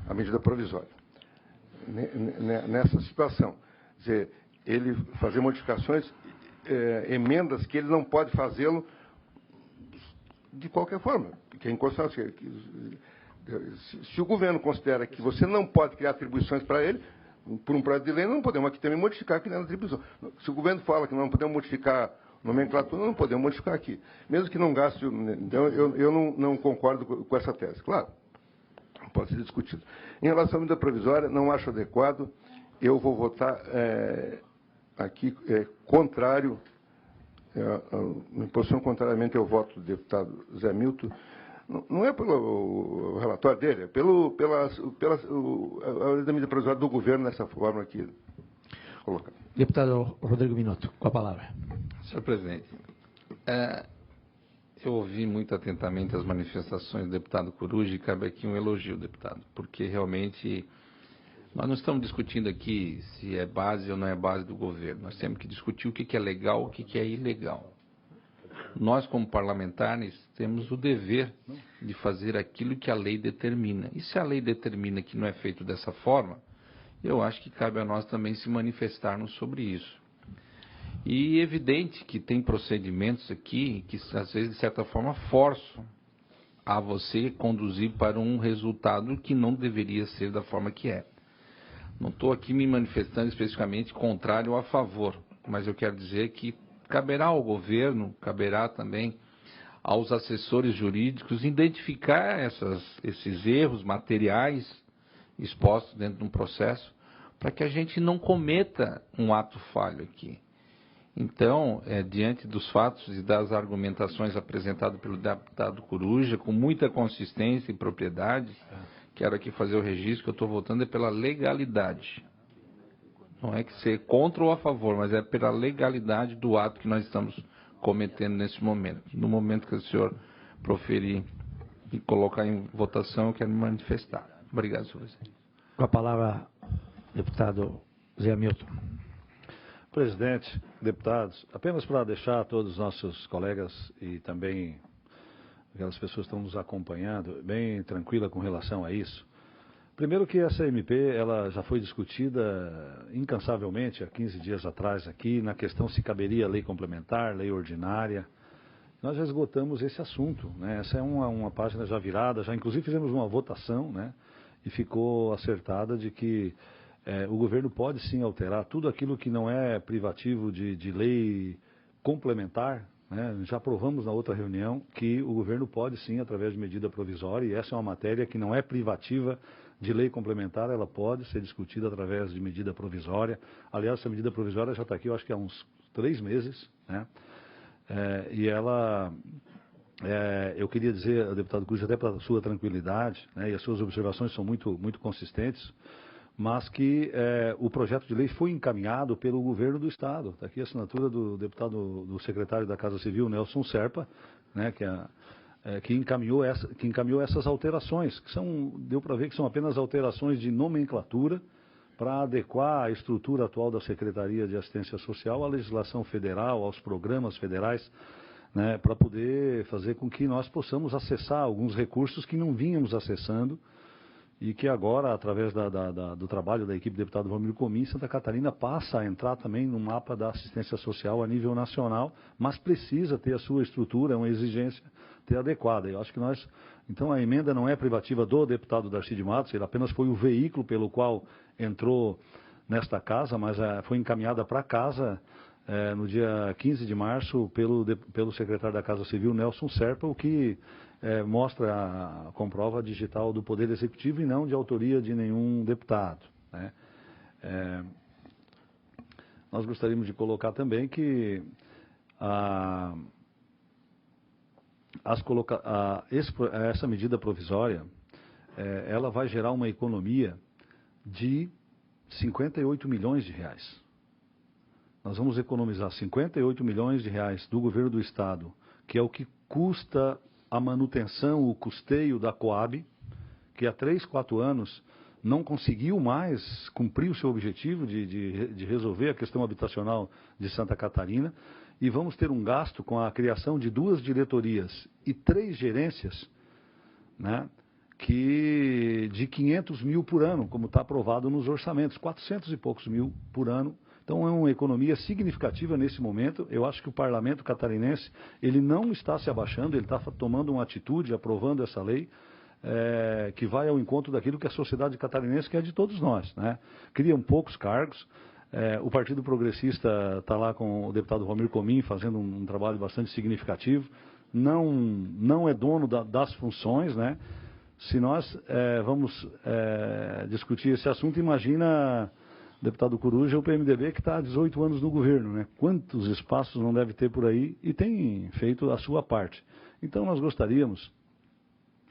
a medida provisória nessa situação. Quer dizer, ele fazer modificações, emendas que ele não pode fazê-lo de qualquer forma, que é inconstitucional. Se o governo considera que você não pode criar atribuições para ele, por um projeto de lei, não podemos aqui também modificar criando atribuição. Se o governo fala que não podemos modificar nomenclatura, não podemos modificar aqui. Mesmo que não gaste... Então, eu não concordo com essa tese. Claro, pode ser discutido. Em relação à medida provisória, não acho adequado. Eu vou votar aqui contrário. Em posição contrariamente ao voto do deputado Zé Milton. Não é pelo relatório dele, é pela medida provisória do governo nessa forma aqui colocada. Deputado Rodrigo Minotto, com a palavra. Senhor presidente, eu ouvi muito atentamente as manifestações do deputado Coruja e cabe aqui um elogio, deputado, porque realmente nós não estamos discutindo aqui se é base ou não é base do governo. Nós temos que discutir o que é legal e o que é ilegal. Nós, como parlamentares, temos o dever de fazer aquilo que a lei determina. E se a lei determina que não é feito dessa forma, eu acho que cabe a nós também se manifestarmos sobre isso. E é evidente que tem procedimentos aqui que, às vezes, de certa forma, forçam a você conduzir para um resultado que não deveria ser da forma que é. Não estou aqui me manifestando especificamente contrário ou a favor, mas eu quero dizer que caberá ao governo, caberá também aos assessores jurídicos identificar esses erros materiais expostos dentro de um processo, para que a gente não cometa um ato falho aqui. Então, diante dos fatos e das argumentações apresentadas pelo deputado Coruja, com muita consistência e propriedade, quero aqui fazer o registro que eu estou votando pela legalidade. Não é que ser contra ou a favor, mas é pela legalidade do ato que nós estamos cometendo nesse momento. No momento que o senhor proferir e colocar em votação, eu quero me manifestar. Obrigado, senhor presidente. Com a palavra, deputado Zé Milton. Presidente, deputados, apenas para deixar todos os nossos colegas e também aquelas pessoas que estão nos acompanhando bem tranquila com relação a isso. Primeiro que essa MP, ela já foi discutida incansavelmente há 15 dias atrás aqui, na questão se caberia lei complementar, lei ordinária. Nós já esgotamos esse assunto, né? Essa é uma página já virada, já inclusive fizemos uma votação, né? E ficou acertada de que o governo pode sim alterar tudo aquilo que não é privativo de lei complementar, né? Já aprovamos na outra reunião que o governo pode sim, através de medida provisória, e essa é uma matéria que não é privativa de lei complementar, ela pode ser discutida através de medida provisória. Aliás, essa medida provisória já está aqui, eu acho que há uns 3 meses, né? E ela, eu queria dizer, deputado Cruz, até para a sua tranquilidade, né, e as suas observações são muito, muito consistentes, mas que o projeto de lei foi encaminhado pelo governo do Estado. Está aqui a assinatura do deputado, do secretário da Casa Civil, Nelson Serpa, né, que encaminhou essas alterações, que deu para ver que são apenas alterações de nomenclatura para adequar a estrutura atual da Secretaria de Assistência Social à legislação federal, aos programas federais, né, para poder fazer com que nós possamos acessar alguns recursos que não vínhamos acessando e que agora, através do trabalho da equipe do deputado Valmir Comin, Santa Catarina passa a entrar também no mapa da assistência social a nível nacional, mas precisa ter a sua estrutura, é uma exigência ter adequada. Eu acho que então a emenda não é privativa do deputado Darcy de Matos, ele apenas foi o veículo pelo qual entrou nesta casa, mas foi encaminhada para casa no dia 15 de março pelo secretário da Casa Civil, Nelson Serpa, o que mostra, comprova a digital do Poder Executivo e não de autoria de nenhum deputado, né? Nós gostaríamos de colocar também que essa medida provisória, ela vai gerar uma economia de 58 milhões de reais. Nós vamos economizar 58 milhões de reais do governo do Estado, que é o que custa a manutenção, o custeio da Coab, que há 3, 4 anos não conseguiu mais cumprir o seu objetivo de resolver a questão habitacional de Santa Catarina, e vamos ter um gasto com a criação de 2 diretorias e 3 gerências, né, de 500 mil por ano, como está aprovado nos orçamentos, 400 e poucos mil por ano. Então é uma economia significativa nesse momento. Eu acho que o parlamento catarinense, ele não está se abaixando, ele está tomando uma atitude, aprovando essa lei, que vai ao encontro daquilo que a sociedade catarinense quer de todos nós, né? Criam poucos cargos. O Partido Progressista está lá com o deputado Valmir Comin fazendo um trabalho bastante significativo. Não é dono das funções, né? Se nós vamos discutir esse assunto, imagina, deputado Coruja, o PMDB que está há 18 anos no governo, né? Quantos espaços não deve ter por aí, e tem feito a sua parte. Então nós gostaríamos,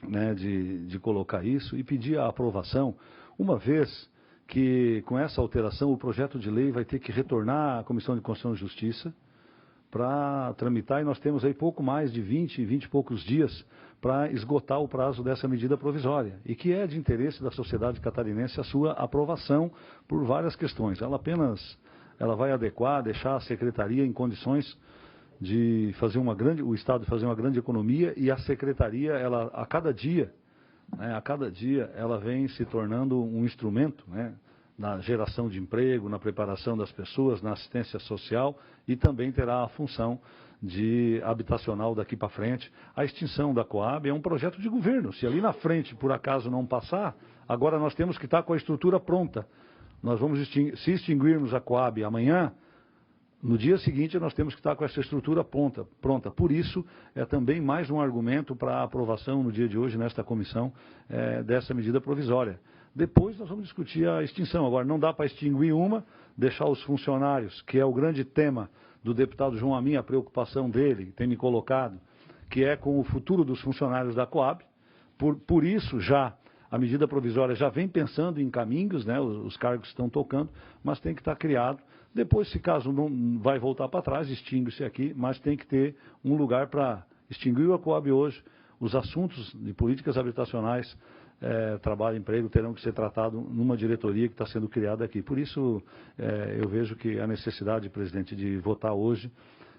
né, de colocar isso e pedir a aprovação, uma vez que com essa alteração o projeto de lei vai ter que retornar à Comissão de Constituição e Justiça para tramitar, e nós temos aí pouco mais de 20 e poucos dias para esgotar o prazo dessa medida provisória, e que é de interesse da sociedade catarinense a sua aprovação por várias questões. Ela vai adequar, deixar a Secretaria em condições de fazer o Estado fazer uma grande economia, e a Secretaria, a cada dia, ela vem se tornando um instrumento, né, na geração de emprego, na preparação das pessoas, na assistência social, e também terá a função habitacional daqui para frente. A extinção da Coab é um projeto de governo. Se ali na frente, por acaso, não passar, agora nós temos que estar com a estrutura pronta. Nós vamos se extinguirmos a Coab amanhã, no dia seguinte nós temos que estar com essa estrutura pronta. Por isso, é também mais um argumento para a aprovação no dia de hoje, nesta comissão, dessa medida provisória. Depois nós vamos discutir a extinção. Agora, não dá para extinguir deixar os funcionários, que é o grande tema do deputado João Amin, a preocupação dele, tem me colocado, que é com o futuro dos funcionários da Coab. Por isso, a medida provisória já vem pensando em caminhos, né, os cargos estão tocando, mas tem que estar criado. Depois, se caso não vai voltar para trás, extingue-se aqui, mas tem que ter um lugar para extinguir a Coab hoje. Os assuntos de políticas habitacionais, trabalho e emprego terão que ser tratados numa diretoria que está sendo criada aqui. Por isso, eu vejo que a necessidade, presidente, de votar hoje,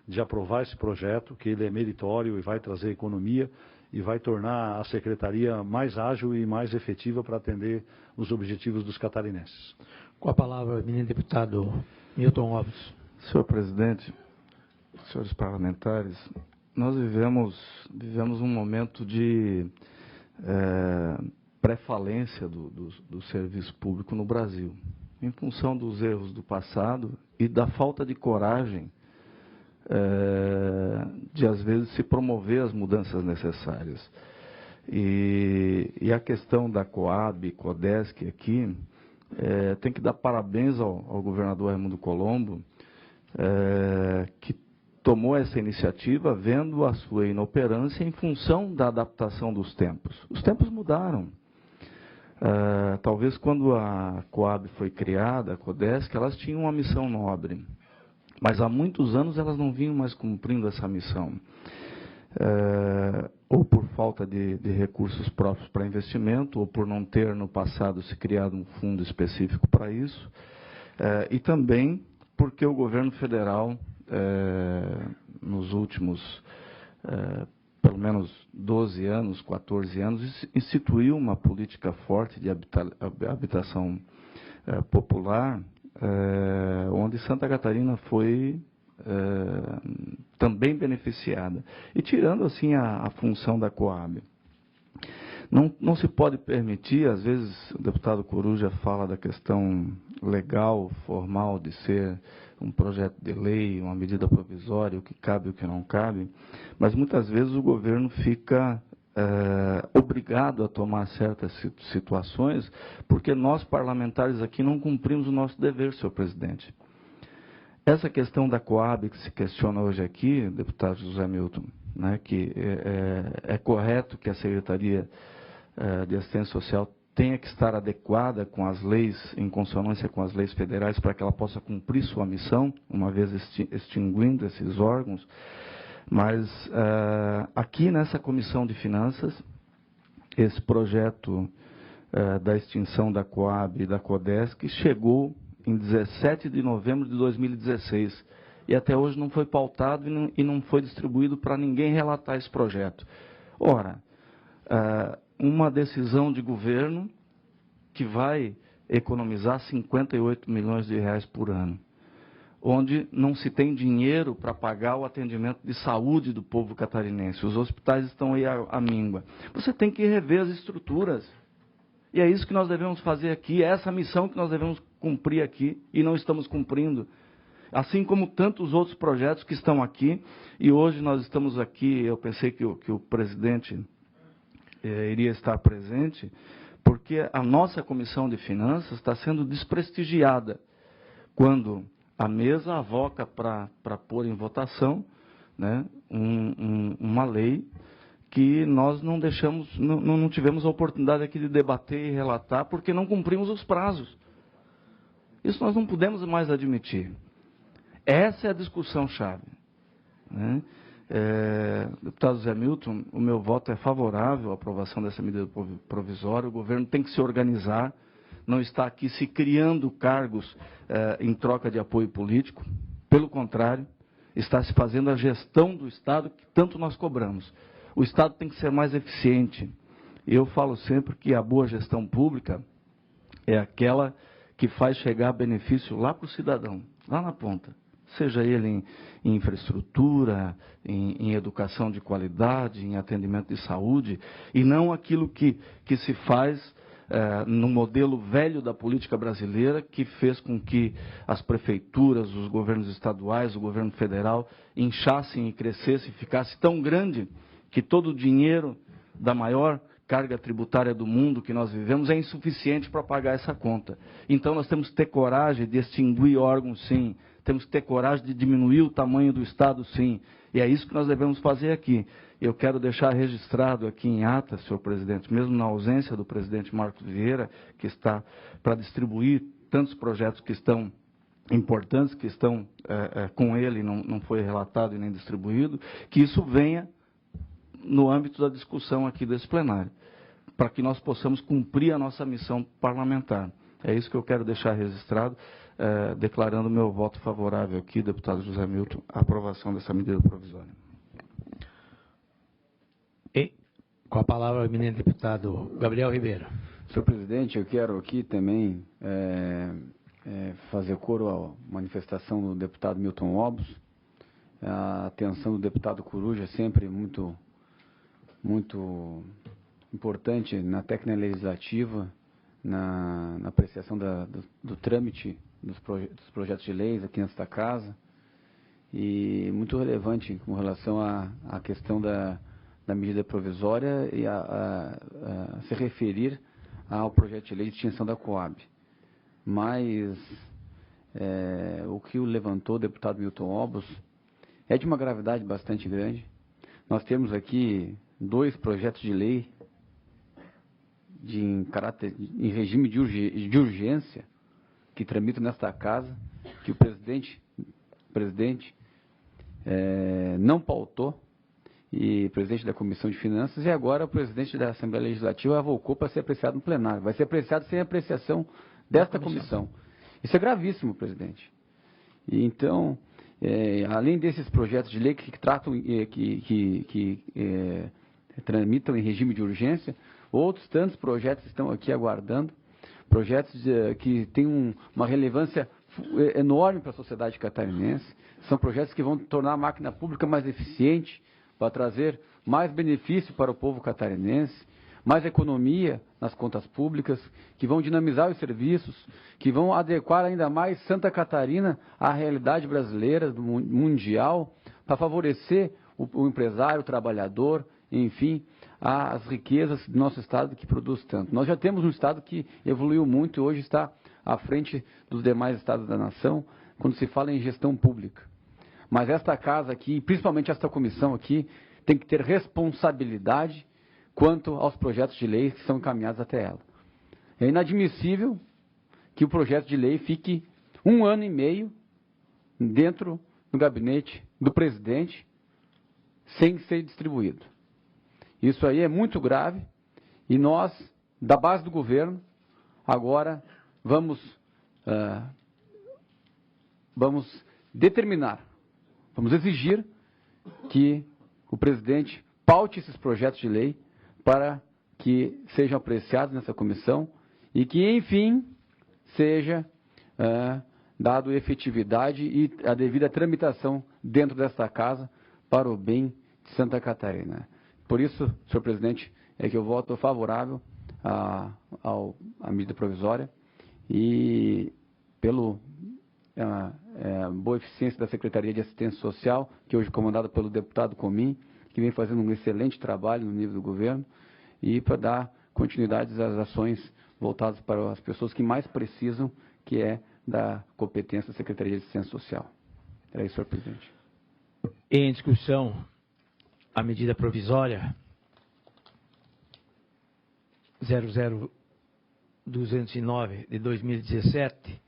de aprovar esse projeto, que ele é meritório e vai trazer economia e vai tornar a Secretaria mais ágil e mais efetiva para atender os objetivos dos catarinenses. Com a palavra, menino deputado Milton Alves. Senhor presidente, senhores parlamentares, nós vivemos um momento de pré-falência do serviço público no Brasil, em função dos erros do passado e da falta de coragem de, às vezes, se promover as mudanças necessárias. E a questão da Coab, Codesc aqui, tem que dar parabéns ao governador Raimundo Colombo, que tomou essa iniciativa vendo a sua inoperância em função da adaptação dos tempos. Os tempos mudaram. Talvez quando a Coab foi criada, a Codesc, elas tinham uma missão nobre, mas há muitos anos elas não vinham mais cumprindo essa missão, ou por falta de recursos próprios para investimento, ou por não ter no passado se criado um fundo específico para isso, e também porque o governo federal, nos últimos pelo menos 12 anos, 14 anos, instituiu uma política forte de habitação popular, onde Santa Catarina foi também beneficiada. E tirando assim a função da Coab. Não se pode permitir, às vezes o deputado Coruja fala da questão legal, formal, de ser um projeto de lei, uma medida provisória, o que cabe e o que não cabe, mas muitas vezes o governo fica obrigado a tomar certas situações, porque nós parlamentares aqui não cumprimos o nosso dever, senhor presidente. Essa questão da Coab que se questiona hoje aqui, deputado José Milton, né, que é correto que a Secretaria de Assistência Social tenha que estar adequada com as leis, em consonância com as leis federais, para que ela possa cumprir sua missão, uma vez extinguindo esses órgãos. Mas aqui nessa Comissão de Finanças, esse projeto da extinção da Coab e da Codesc chegou em 17 de novembro de 2016 e até hoje não foi pautado e não foi distribuído para ninguém relatar esse projeto. Ora, uma decisão de governo que vai economizar 58 milhões de reais por ano, onde não se tem dinheiro para pagar o atendimento de saúde do povo catarinense. Os hospitais estão aí à míngua. Você tem que rever as estruturas. E é isso que nós devemos fazer aqui, é essa missão que nós devemos cumprir aqui, e não estamos cumprindo. Assim como tantos outros projetos que estão aqui, e hoje nós estamos aqui, eu pensei que o presidente iria estar presente, porque a nossa Comissão de Finanças está sendo desprestigiada, quando a mesa avoca para pôr em votação, né, uma lei que nós não deixamos, não tivemos a oportunidade aqui de debater e relatar, porque não cumprimos os prazos. Isso nós não podemos mais admitir. Essa é a discussão-chave, né? Deputado Zé Milton, o meu voto é favorável à aprovação dessa medida provisória. O governo tem que se organizar, não está aqui se criando cargos em troca de apoio político. Pelo contrário, está se fazendo a gestão do Estado que tanto nós cobramos. O Estado tem que ser mais eficiente. Eu falo sempre que a boa gestão pública é aquela que faz chegar benefício lá para o cidadão, lá na ponta. Seja ele em infraestrutura, em educação de qualidade, em atendimento de saúde, e não aquilo que se faz no modelo velho da política brasileira, que fez com que as prefeituras, os governos estaduais, o governo federal, inchassem e crescessem, ficasse tão grande que todo o dinheiro da maior carga tributária do mundo que nós vivemos é insuficiente para pagar essa conta. Então nós temos que ter coragem de extinguir órgãos, sim. Temos que ter coragem de diminuir o tamanho do Estado, sim. E é isso que nós devemos fazer aqui. Eu quero deixar registrado aqui em ata, senhor presidente, mesmo na ausência do presidente Marcos Vieira, que está para distribuir tantos projetos que estão importantes, que estão com ele, não foi relatado e nem distribuído, que isso venha no âmbito da discussão aqui desse plenário, para que nós possamos cumprir a nossa missão parlamentar. É isso que eu quero deixar registrado, declarando meu voto favorável aqui, deputado José Milton, à aprovação dessa medida provisória. E com a palavra o eminente deputado Gabriel Ribeiro. Senhor presidente, eu quero aqui também fazer coro à manifestação do deputado Milton Obos. A atenção do deputado Coruja é sempre muito importante na técnica legislativa, na apreciação do trâmite dos projetos de leis aqui nesta casa, e muito relevante com relação à questão da medida provisória e a se referir ao projeto de lei de extinção da Coab. Mas o que o levantou o deputado Milton Obos é de uma gravidade bastante grande. Nós temos aqui 2 projetos de lei em regime de urgência que tramitam nesta casa, que o presidente não pautou, e presidente da Comissão de Finanças, e agora o presidente da Assembleia Legislativa avocou para ser apreciado no plenário. Vai ser apreciado sem apreciação desta comissão. Isso é gravíssimo, presidente. E então, além desses projetos de lei que tratam, tramitam em regime de urgência, outros tantos projetos estão aqui aguardando, projetos que têm uma relevância enorme para a sociedade catarinense. São projetos que vão tornar a máquina pública mais eficiente, para trazer mais benefício para o povo catarinense, mais economia nas contas públicas, que vão dinamizar os serviços, que vão adequar ainda mais Santa Catarina à realidade brasileira, mundial, para favorecer o empresário, o trabalhador, enfim, as riquezas do nosso Estado que produz tanto. Nós já temos um Estado que evoluiu muito e hoje está à frente dos demais Estados da nação, quando se fala em gestão pública. Mas esta casa aqui, principalmente esta comissão aqui, tem que ter responsabilidade quanto aos projetos de lei que são encaminhados até ela. É inadmissível que o projeto de lei fique 1 ano e meio dentro do gabinete do presidente sem ser distribuído. Isso aí é muito grave e nós, da base do governo, agora vamos determinar, vamos exigir que o presidente paute esses projetos de lei para que sejam apreciados nessa comissão e que, enfim, seja dado efetividade e a devida tramitação dentro desta casa para o bem de Santa Catarina. Por isso, senhor presidente, é que eu voto favorável à medida provisória e pela boa eficiência da Secretaria de Assistência Social, que hoje é comandada pelo deputado Comim, que vem fazendo um excelente trabalho no nível do governo, e para dar continuidade às ações voltadas para as pessoas que mais precisam, que é da competência da Secretaria de Assistência Social. Era isso, senhor presidente. Em discussão, a medida provisória 00209 de 2017,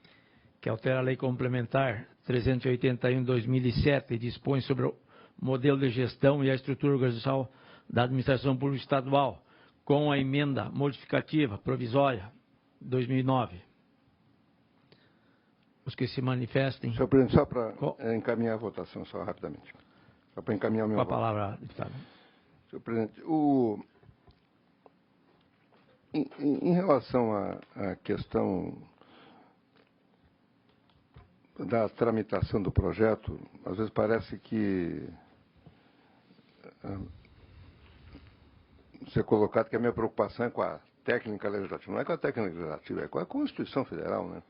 que altera a Lei Complementar 381 de 2007 e dispõe sobre o modelo de gestão e a estrutura organizacional da Administração Pública Estadual, com a emenda modificativa provisória 2009. Os que se manifestem... Senhor presidente, só para encaminhar a votação, só rapidamente. Só para encaminhar o meu voto. Com a palavra, deputado. Senhor presidente, em relação à questão da tramitação do projeto, às vezes parece que ser colocado que a minha preocupação é com a técnica legislativa. Não é com a técnica legislativa, é com a Constituição Federal, né?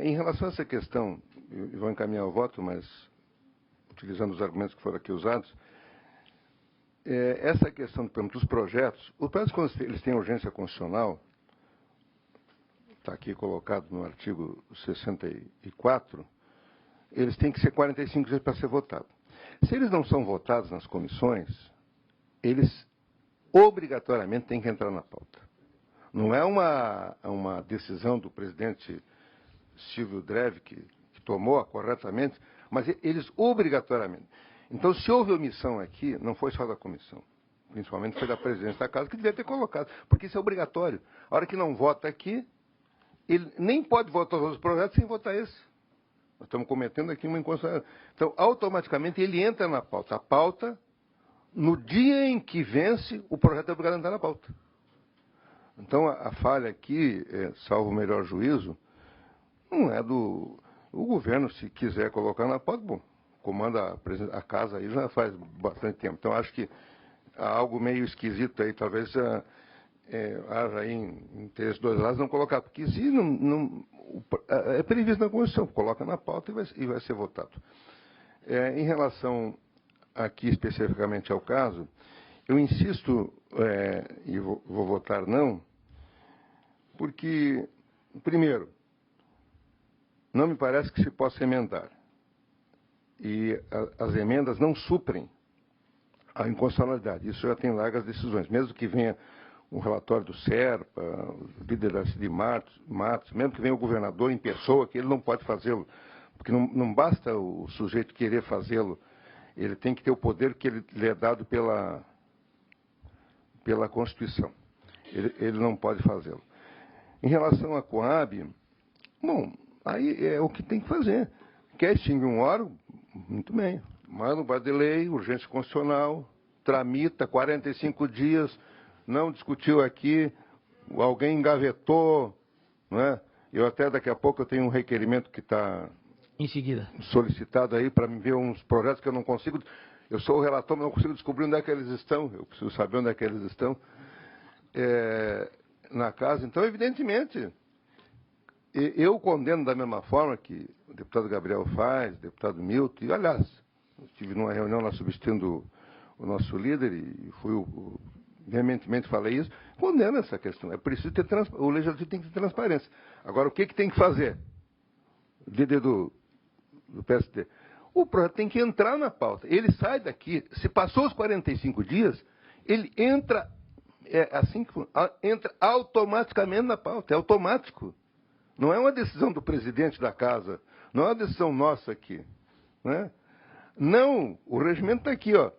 Em relação a essa questão, eu vou encaminhar o voto, mas utilizando os argumentos que foram aqui usados, essa questão, por exemplo, dos projetos, os projetos, quando eles têm urgência constitucional, está aqui colocado no artigo 64, eles têm que ser 45 dias para ser votados. Se eles não são votados nas comissões, eles obrigatoriamente têm que entrar na pauta. Não é uma decisão do presidente Silvio Dreve que tomou corretamente, mas eles obrigatoriamente. Então, se houve omissão aqui, não foi só da comissão, principalmente foi da presidência da casa, que devia ter colocado, porque isso é obrigatório. A hora que não vota aqui, ele nem pode votar os outros projetos sem votar esse. Nós estamos cometendo aqui uma inconstitucionalidade. Então, automaticamente, ele entra na pauta. A pauta, no dia em que vence, o projeto é obrigado a entrar na pauta. Então, a falha aqui, salvo o melhor juízo, não é do... O governo, se quiser colocar na pauta, bom, comanda a casa aí já faz bastante tempo. Então, acho que há algo meio esquisito aí, talvez haja aí entre esses dois lados não colocar, porque se é previsto na Constituição, coloca na pauta e vai ser votado. Em relação aqui especificamente ao caso, eu insisto e vou votar não, porque, primeiro, não me parece que se possa emendar. E as emendas não suprem a inconstitucionalidade. Isso já tem largas decisões. Mesmo que venha um relatório do SERPA, o líder da de Matos, mesmo que venha o governador em pessoa, que ele não pode fazê-lo. Porque não basta o sujeito querer fazê-lo. Ele tem que ter o poder que lhe é dado pela Constituição. Ele não pode fazê-lo. Em relação à Coab, bom, aí é o que tem que fazer. Quer extinguir um órgão, Muito bem. Manda um projeto de lei, urgência constitucional, tramita 45 dias, não discutiu aqui, alguém engavetou, não é? Eu até daqui a pouco eu tenho um requerimento que está Em seguida. solicitado aí para me ver uns projetos que eu não consigo. Eu sou o relator, mas não consigo descobrir onde é que eles estão. Eu preciso saber onde é que eles estão na casa. Então, evidentemente, eu condeno da mesma forma que o deputado Gabriel faz, o deputado Milton, e, aliás, estive numa reunião lá substituindo o nosso líder e veementemente falei isso, condeno essa questão. É preciso ter o legislativo tem que ter transparência. Agora, o que tem que fazer? O líder do PSD. O projeto tem que entrar na pauta. Ele sai daqui, se passou os 45 dias, ele entra, entra automaticamente na pauta, é automático. Não é uma decisão do presidente da casa, não é uma decisão nossa aqui. Né? Não, o regimento está aqui, ó.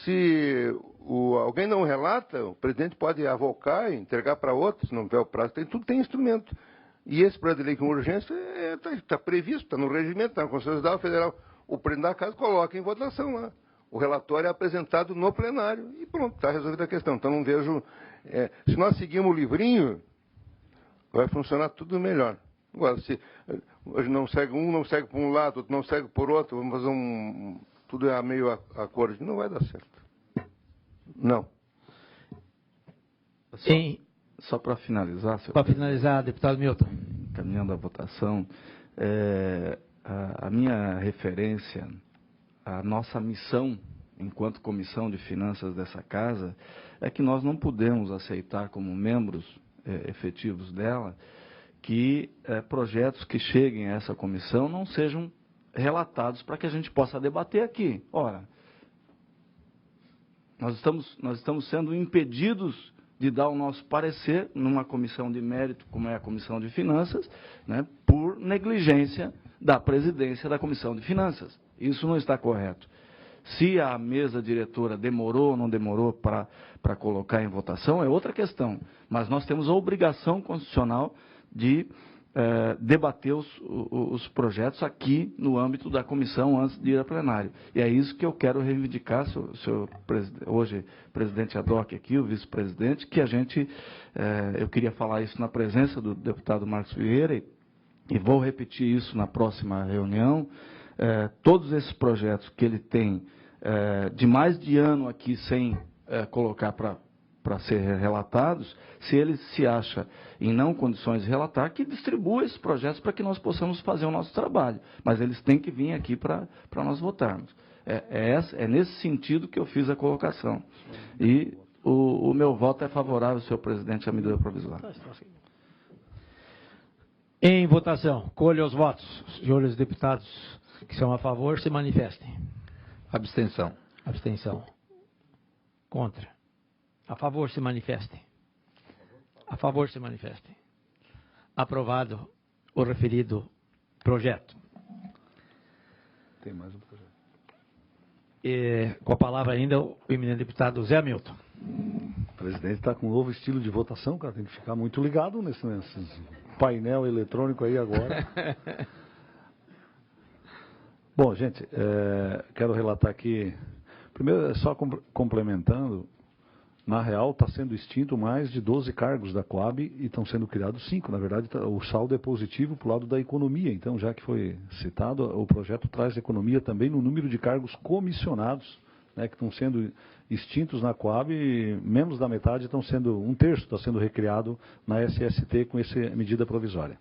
Se alguém não relata, o presidente pode avocar e entregar para outro, se não tiver o prazo, tudo tem instrumento. E esse projeto de lei com urgência está previsto, está no regimento, está na Constituição Federal. O presidente da casa coloca em votação lá. O relatório é apresentado no plenário e pronto, está resolvida a questão. Então não vejo... se nós seguirmos o livrinho, vai funcionar tudo melhor. Agora, se hoje não segue um, não segue por um lado, outro não segue por outro, vamos fazer tudo é meio acorde, não vai dar certo. Não. Só para finalizar, senhor. Para finalizar, deputado Milton. Caminhando a votação, a minha referência, a nossa missão, enquanto Comissão de Finanças dessa Casa, é que nós não podemos aceitar como membros efetivos dela que projetos que cheguem a essa comissão não sejam relatados para que a gente possa debater aqui. Ora, nós estamos sendo impedidos de dar o nosso parecer numa comissão de mérito, como é a Comissão de Finanças, né, por negligência da presidência da Comissão de Finanças. Isso não está correto. Se a mesa diretora demorou ou não demorou para colocar em votação, é outra questão. Mas nós temos a obrigação constitucional de debater os projetos aqui no âmbito da comissão antes de ir a plenário. E é isso que eu quero reivindicar, senhor hoje presidente ad hoc aqui, o vice-presidente, que eu queria falar isso na presença do deputado Marcos Vieira e vou repetir isso na próxima reunião. Todos esses projetos que ele tem de mais de ano aqui sem colocar para ser relatados, se ele se acha em não condições de relatar, que distribua esses projetos para que nós possamos fazer o nosso trabalho. Mas eles têm que vir aqui para nós votarmos. É nesse sentido que eu fiz a colocação. E o meu voto é favorável, senhor presidente, à medida provisória. Em votação, colha os votos. Senhores deputados que são a favor, se manifestem. Abstenção. Abstenção. Contra. A favor, se manifestem. A favor, se manifestem. Aprovado o referido projeto. Tem mais um projeto. Com a palavra ainda o eminente deputado Zé Milton. O presidente está com um novo estilo de votação, cara, tem que ficar muito ligado nesse painel eletrônico aí agora. Bom, gente, quero relatar aqui, primeiro, só complementando, na real está sendo extinto mais de 12 cargos da Coab e estão sendo criados 5. Na verdade, o saldo é positivo para o lado da economia. Então, já que foi citado, o projeto traz economia também no número de cargos comissionados, né, que estão sendo extintos na Coab e menos da metade um terço está sendo recriado na SST com essa medida provisória.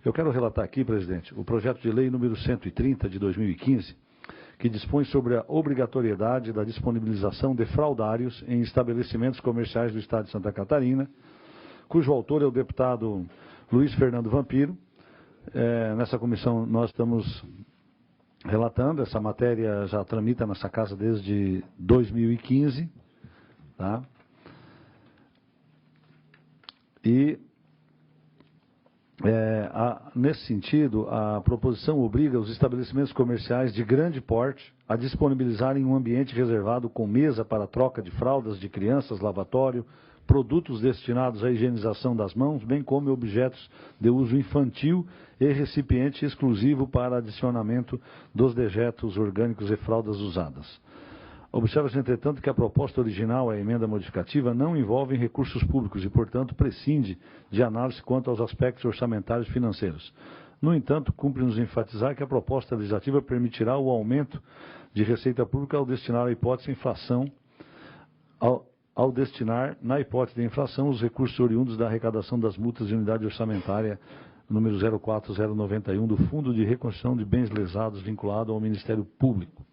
Eu quero relatar aqui, presidente, o projeto de lei número 130 de 2015, que dispõe sobre a obrigatoriedade da disponibilização de fraudários em estabelecimentos comerciais do Estado de Santa Catarina, cujo autor é o deputado Luiz Fernando Vampiro. Nessa comissão nós estamos relatando, essa matéria já tramita nessa casa desde 2015, tá? E nesse sentido, a proposição obriga os estabelecimentos comerciais de grande porte a disponibilizarem um ambiente reservado com mesa para troca de fraldas de crianças, lavatório, produtos destinados à higienização das mãos, bem como objetos de uso infantil e recipiente exclusivo para adicionamento dos dejetos orgânicos e fraldas usadas. Observa-se, entretanto, que a proposta original, a emenda modificativa, não envolve recursos públicos e, portanto, prescinde de análise quanto aos aspectos orçamentários e financeiros. No entanto, cumpre-nos enfatizar que a proposta legislativa permitirá o aumento de receita pública ao destinar a hipótese de inflação, ao destinar, na hipótese de inflação, os recursos oriundos da arrecadação das multas de unidade orçamentária número 04091 do Fundo de Reconstrução de Bens Lesados vinculado ao Ministério Público.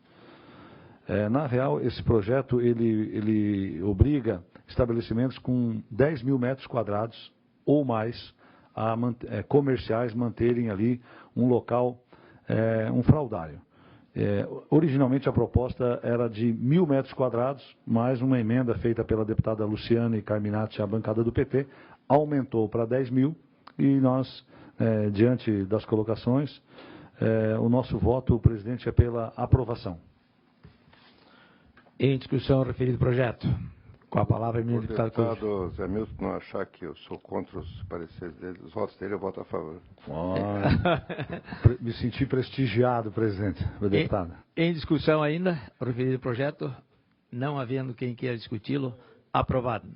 Na real, esse projeto ele obriga estabelecimentos com 10 mil metros quadrados ou mais comerciais manterem ali um local, um fraudário. Originalmente a proposta era de 1.000 metros quadrados, mais uma emenda feita pela deputada Luciane Carminati, a bancada do PT, aumentou para 10 mil e nós, diante das colocações, o nosso voto, o presidente, é pela aprovação. Em discussão, referido projeto. Com a palavra, o deputado Coelho. O deputado Zé Milton não achar que eu sou contra os pareceres dele, os votos dele, eu voto a favor. Me senti prestigiado, presidente, deputado. Em discussão ainda, o referido projeto, não havendo quem queira discuti-lo, aprovado.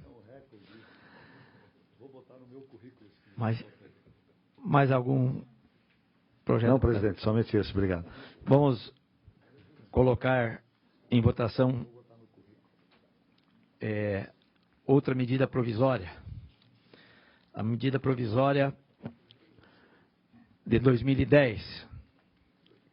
Mais algum projeto? Não, presidente, somente esse, obrigado. Vamos colocar em votação outra medida provisória. A medida provisória de 2010,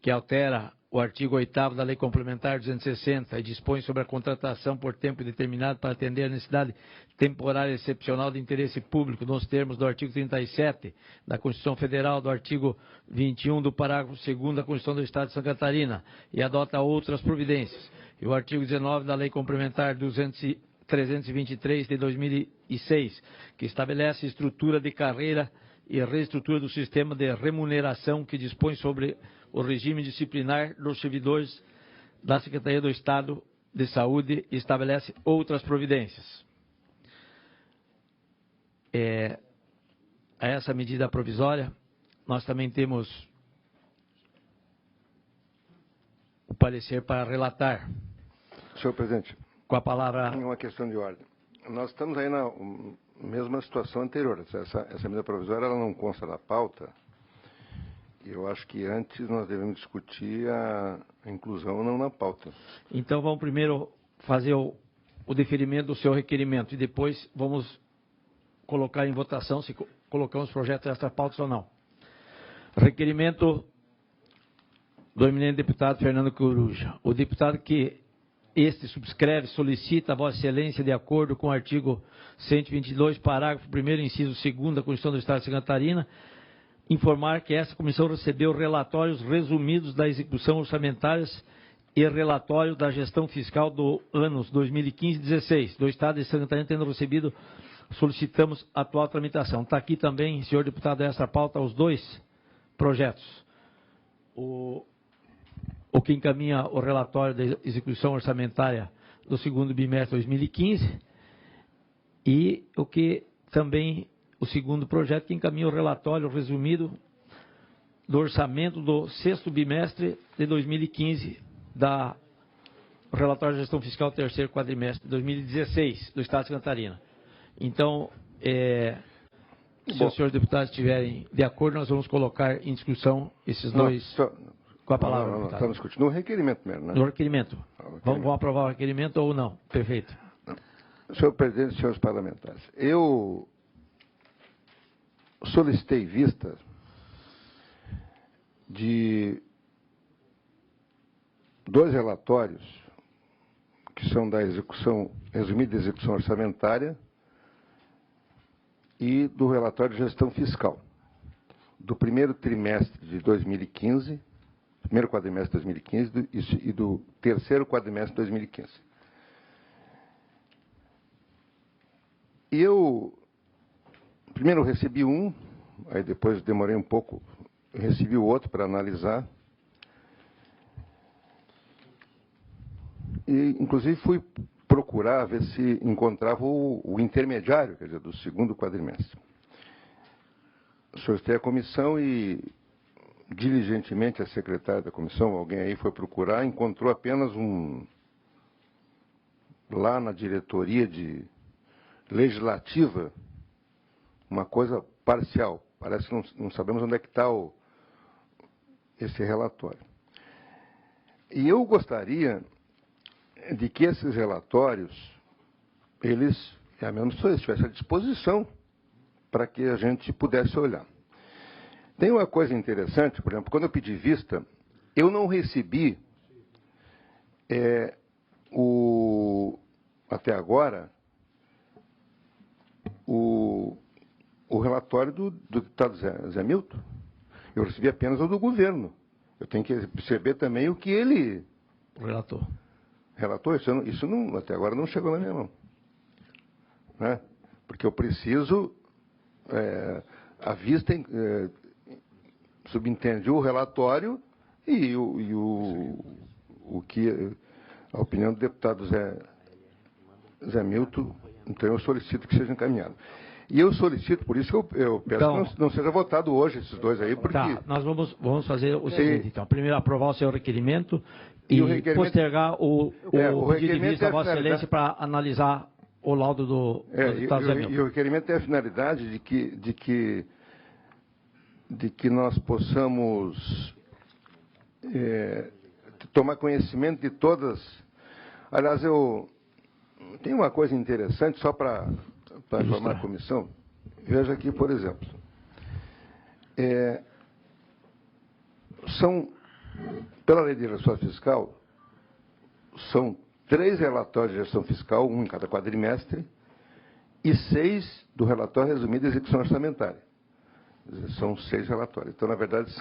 que altera o artigo 8º da Lei Complementar 260 e dispõe sobre a contratação por tempo determinado para atender a necessidade temporária excepcional de interesse público, nos termos do artigo 37 da Constituição Federal, do artigo 21 do parágrafo 2º da Constituição do Estado de Santa Catarina, e adota outras providências. E o artigo 19 da Lei Complementar 323 de 2006, que estabelece estrutura de carreira e reestrutura do sistema de remuneração, que dispõe sobre o regime disciplinar dos servidores da Secretaria do Estado de Saúde e estabelece outras providências. A essa medida provisória, nós também temos o parecer para relatar. Senhor presidente, com a palavra. Uma questão de ordem. Nós estamos aí na mesma situação anterior. Essa medida provisória ela não consta na pauta. Eu acho que antes nós devemos discutir a inclusão ou não na pauta. Então vamos primeiro fazer o deferimento do seu requerimento e depois vamos colocar em votação se colocamos projetos extra pautas ou não. Requerimento do eminente deputado Fernando Coruja. O deputado que subscreve solicita a Vossa Excelência, de acordo com o artigo 122, parágrafo 1º, inciso 2º da Constituição do Estado de Santa Catarina, informar que essa comissão recebeu relatórios resumidos da execução orçamentária e relatório da gestão fiscal do anos 2015 e 2016 do Estado de Santa Catarina, tendo recebido, solicitamos a atual tramitação. Está aqui também, senhor deputado, essa pauta, os dois projetos. O que encaminha o relatório da execução orçamentária do segundo bimestre de 2015 e o que também o segundo projeto que encaminha o relatório resumido do orçamento do sexto bimestre de 2015 da relatório de gestão fiscal terceiro quadrimestre de 2016 do Estado de Santa Catarina. Então, se os senhores deputados estiverem de acordo, nós vamos colocar em discussão esses dois. Com a palavra. Não, estamos discutindo no requerimento mesmo, né? No requerimento. Vamos aprovar o requerimento ou não? Perfeito. Senhor presidente e senhores parlamentares, eu solicitei vista de dois relatórios que são da execução, resumida de execução orçamentária e do relatório de gestão fiscal do primeiro trimestre de 2015, primeiro quadrimestre de 2015 e do terceiro quadrimestre de 2015. E eu, primeiro recebi um, aí depois demorei um pouco, recebi o outro para analisar. E, inclusive, fui procurar procurar ver se encontrava o intermediário, quer dizer, do segundo quadrimestre. Solicitei a comissão e, diligentemente, a secretária da comissão, alguém aí foi procurar, encontrou apenas lá na diretoria legislativa, uma coisa parcial. Parece que não sabemos onde é que está esse relatório. E eu gostaria de que esses relatórios, a menos que estivessem à disposição para que a gente pudesse olhar. Tem uma coisa interessante, por exemplo, quando eu pedi vista, eu não recebi até agora o relatório do deputado Zé Milton. Eu recebi apenas o do governo. Eu tenho que perceber também o que ele relatou. Isso não, até agora não chegou na minha mão. Né? Porque eu preciso, a vista subentende o relatório e o que a opinião do deputado Zé Milton, então eu solicito que seja encaminhado. E eu solicito, por isso que eu peço então, que não seja votado hoje esses dois aí, porque... Tá, nós vamos fazer o seguinte, então. Primeiro, aprovar o seu requerimento e postergar o pedido de vista da Vossa Excelência para analisar o laudo do deputado Zé Milton. E o requerimento tem a finalidade de que nós possamos tomar conhecimento de todas... Aliás, tem uma coisa interessante, só para informar a comissão. Veja aqui, por exemplo. Pela lei de gestão fiscal, são 3 relatórios de gestão fiscal, um em cada quadrimestre, e 6 do relatório resumido de execução orçamentária. São 6 relatórios. Então, na verdade,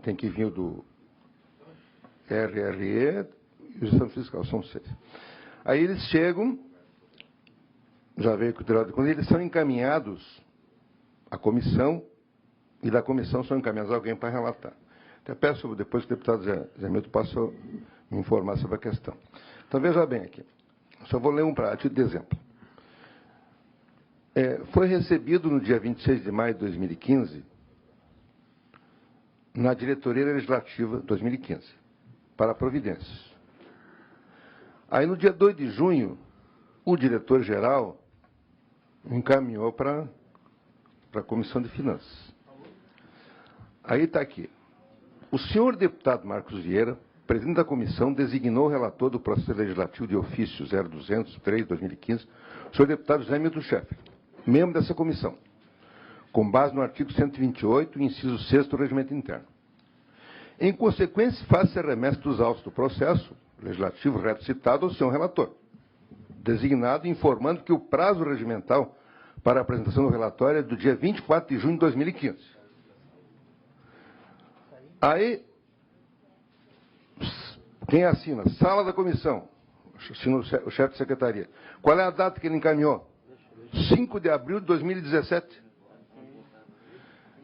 tem que vir do RRE e gestão fiscal, são 6. Aí eles chegam, já veio com o Tribunal de Contas, eles são encaminhados à comissão, e da comissão são encaminhados a alguém para relatar. Até peço depois que o deputado Zé Milton possa me informar sobre a questão. Então, veja bem aqui. Só vou ler um para título de exemplo. Foi recebido no dia 26 de maio de 2015, na diretoria legislativa 2015, para providências. Aí, no dia 2 de junho, o diretor-geral encaminhou para a Comissão de Finanças. Aí está aqui. O senhor deputado Marcos Vieira, presidente da comissão, designou o relator do processo legislativo de ofício 0203-2015, o senhor deputado José Milton Schaeffer, membro dessa comissão, com base no artigo 128, inciso 6º do Regimento Interno. Em consequência, faz-se remessa dos autos do processo legislativo reto citado ao senhor relator, designado informando que o prazo regimental para a apresentação do relatório é do dia 24 de junho de 2015. Aí, quem assina? Sala da comissão, assina o chefe de secretaria. Qual é a data que ele encaminhou? 5 de abril de 2017. Quer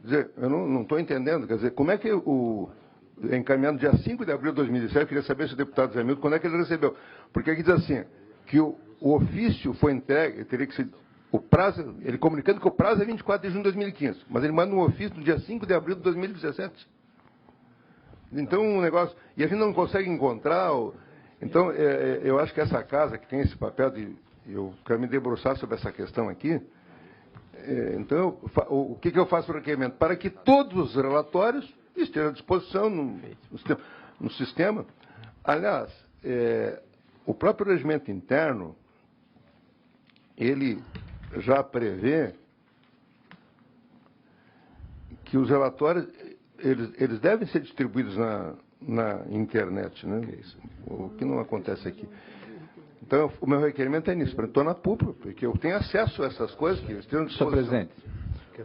dizer, eu não estou entendendo, quer dizer, como é que encaminhando dia 5 de abril de 2017, eu queria saber se o deputado Zé Milton, quando é que ele recebeu? Porque aqui diz assim, que o ofício foi entregue, teria que ser, o prazo, ele comunicando que o prazo é 24 de junho de 2015, mas ele manda um ofício no dia 5 de abril de 2017. Então, um negócio, e a gente não consegue encontrar, então, eu acho que essa casa que tem esse papel de, eu quero me debruçar sobre essa questão aqui, então, o que eu faço o requerimento? Para que todos os relatórios estejam à disposição no sistema. Aliás, o próprio regimento interno, ele já prevê que os relatórios, eles devem ser distribuídos na internet, né? O que não acontece aqui. Então, o meu requerimento é nisso, para tornar público, porque eu tenho acesso a essas coisas que estão à disposição. Senhor presidente.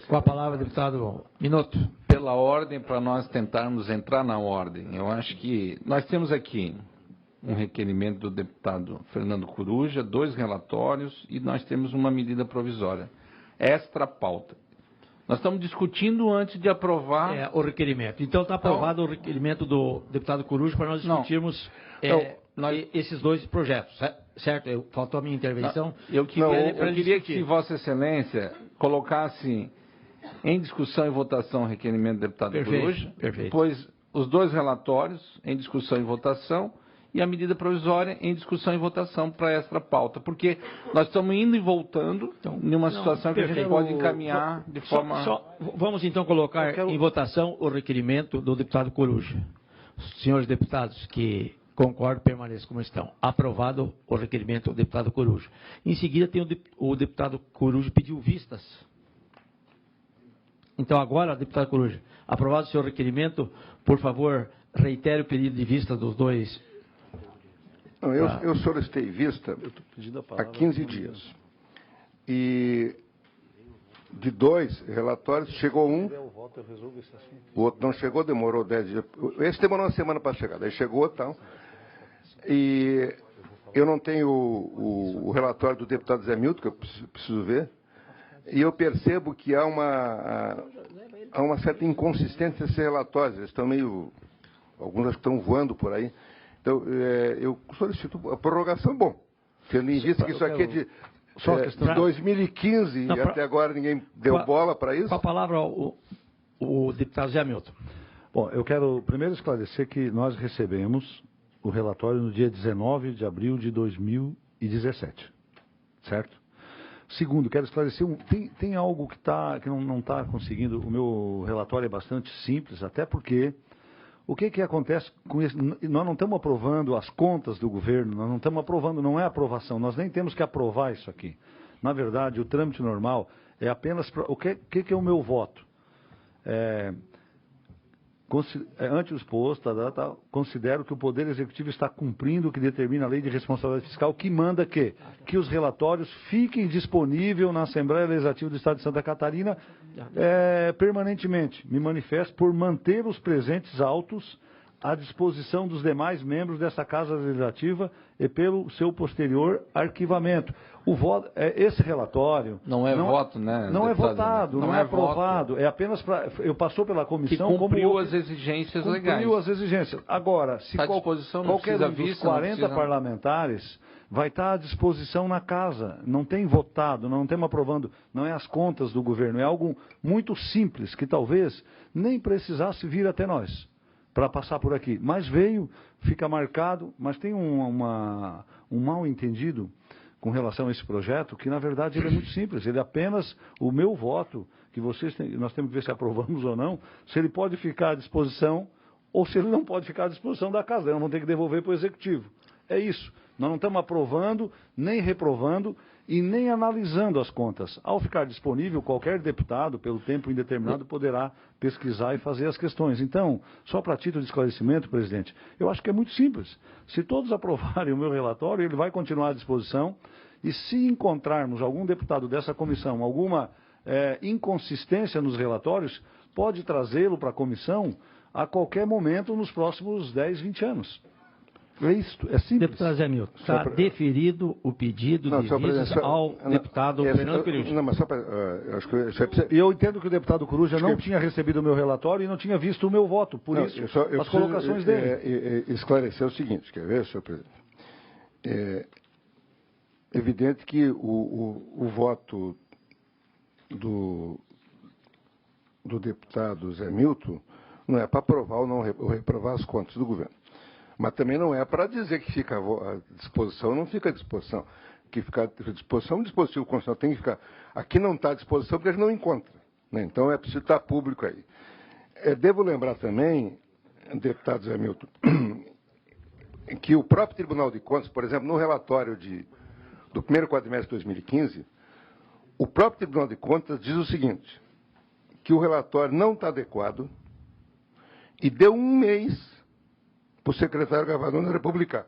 Com a palavra, deputado Minuto. Pela ordem, para nós tentarmos entrar na ordem, eu acho que nós temos aqui um requerimento do deputado Fernando Coruja, 2 relatórios e nós temos uma medida provisória. Extra pauta. Nós estamos discutindo antes de aprovar... o requerimento. Então, está aprovado o requerimento do deputado Coruja para nós discutirmos esses dois projetos, certo? Faltou a minha intervenção. Eu queria que Vossa Excelência colocasse em discussão e votação o requerimento do deputado Coruja, depois os dois relatórios em discussão e votação e a medida provisória em discussão e votação para esta pauta, porque nós estamos indo e voltando em uma situação que a gente pode encaminhar de forma... Vamos então colocar em votação o requerimento do deputado Coruja. Senhores deputados que concordam, permaneçam como estão. Aprovado o requerimento do deputado Coruja. Em seguida, tem o deputado Coruja pediu vistas. Então, agora, deputado Coruja, aprovado o seu requerimento, por favor, reitere o pedido de vista dos dois. Não, eu solicitei vista há 15 dias. E de 2 relatórios, chegou um, o outro não chegou, demorou 10 dias. Esse demorou uma semana para chegar, daí chegou e tal. E eu não tenho o relatório do deputado Zé Milton, que eu preciso ver, e eu percebo que há uma certa inconsistência nesses relatórios, eles estão meio, alguns acho que estão voando por aí. Então, eu solicito a prorrogação, bom, tendo em vista que isso aqui é de 2015 e até agora ninguém deu bola para isso. Com a palavra o deputado Zé Milton. Bom, eu quero primeiro esclarecer que nós recebemos o relatório no dia 19 de abril de 2017, certo? Segundo, quero esclarecer, tem algo que não está conseguindo, o meu relatório é bastante simples, até porque o que acontece com isso? Nós não estamos aprovando as contas do governo, nós não estamos aprovando, não é aprovação, nós nem temos que aprovar isso aqui. Na verdade, o trâmite normal é apenas para... O que é o meu voto? Ante o exposto, considero que o Poder Executivo está cumprindo o que determina a Lei de Responsabilidade Fiscal, que manda que os relatórios fiquem disponíveis na Assembleia Legislativa do Estado de Santa Catarina permanentemente. Me manifesto por manter os presentes autos à disposição dos demais membros dessa Casa Legislativa e pelo seu posterior arquivamento. Esse relatório... Não é voto, né? Não é votado, não é aprovado. É apenas para... Eu passou pela comissão... Que cumpriu as exigências legais. Cumpriu as exigências. Agora, se qualquer um dos 40 parlamentares vai estar à disposição na casa, não tem votado, não estamos aprovando, não é as contas do governo, é algo muito simples, que talvez nem precisasse vir até nós para passar por aqui. Mas veio, fica marcado, mas tem um mal entendido com relação a esse projeto, que na verdade ele é muito simples, ele é apenas o meu voto, que nós temos que ver se aprovamos ou não, se ele pode ficar à disposição ou se ele não pode ficar à disposição da casa, nós vamos ter que devolver para o Executivo. É isso, nós não estamos aprovando, nem reprovando e nem analisando as contas. Ao ficar disponível, qualquer deputado, pelo tempo indeterminado, poderá pesquisar e fazer as questões. Então, só para título de esclarecimento, presidente, eu acho que é muito simples. Se todos aprovarem o meu relatório, ele vai continuar à disposição, e se encontrarmos algum deputado dessa comissão, alguma inconsistência nos relatórios, pode trazê-lo para a comissão a qualquer momento nos próximos 10, 20 anos. É isso, é simples. Deputado Zé Milton, está deferido o pedido de vistas ao deputado Fernando Coruja. Não, mas só para... eu entendo que o deputado Coruja não tinha recebido o meu relatório e não tinha visto o meu voto, por isso, as colocações dele. Esclarecer o seguinte, quer ver, senhor presidente? É evidente que o voto do deputado Zé Milton não é para aprovar ou reprovar as contas do governo. Mas também não é para dizer que fica à disposição, não fica à disposição. Que ficar à disposição, o dispositivo constitucional tem que ficar. Aqui não está à disposição porque a gente não encontra. Né? Então é preciso estar público aí. Devo lembrar também, deputado Zé Milton, que o próprio Tribunal de Contas, por exemplo, no relatório do primeiro quadrimestre de 2015, o próprio Tribunal de Contas diz o seguinte, que o relatório não está adequado e deu um mês para o secretário Gavadona republicar.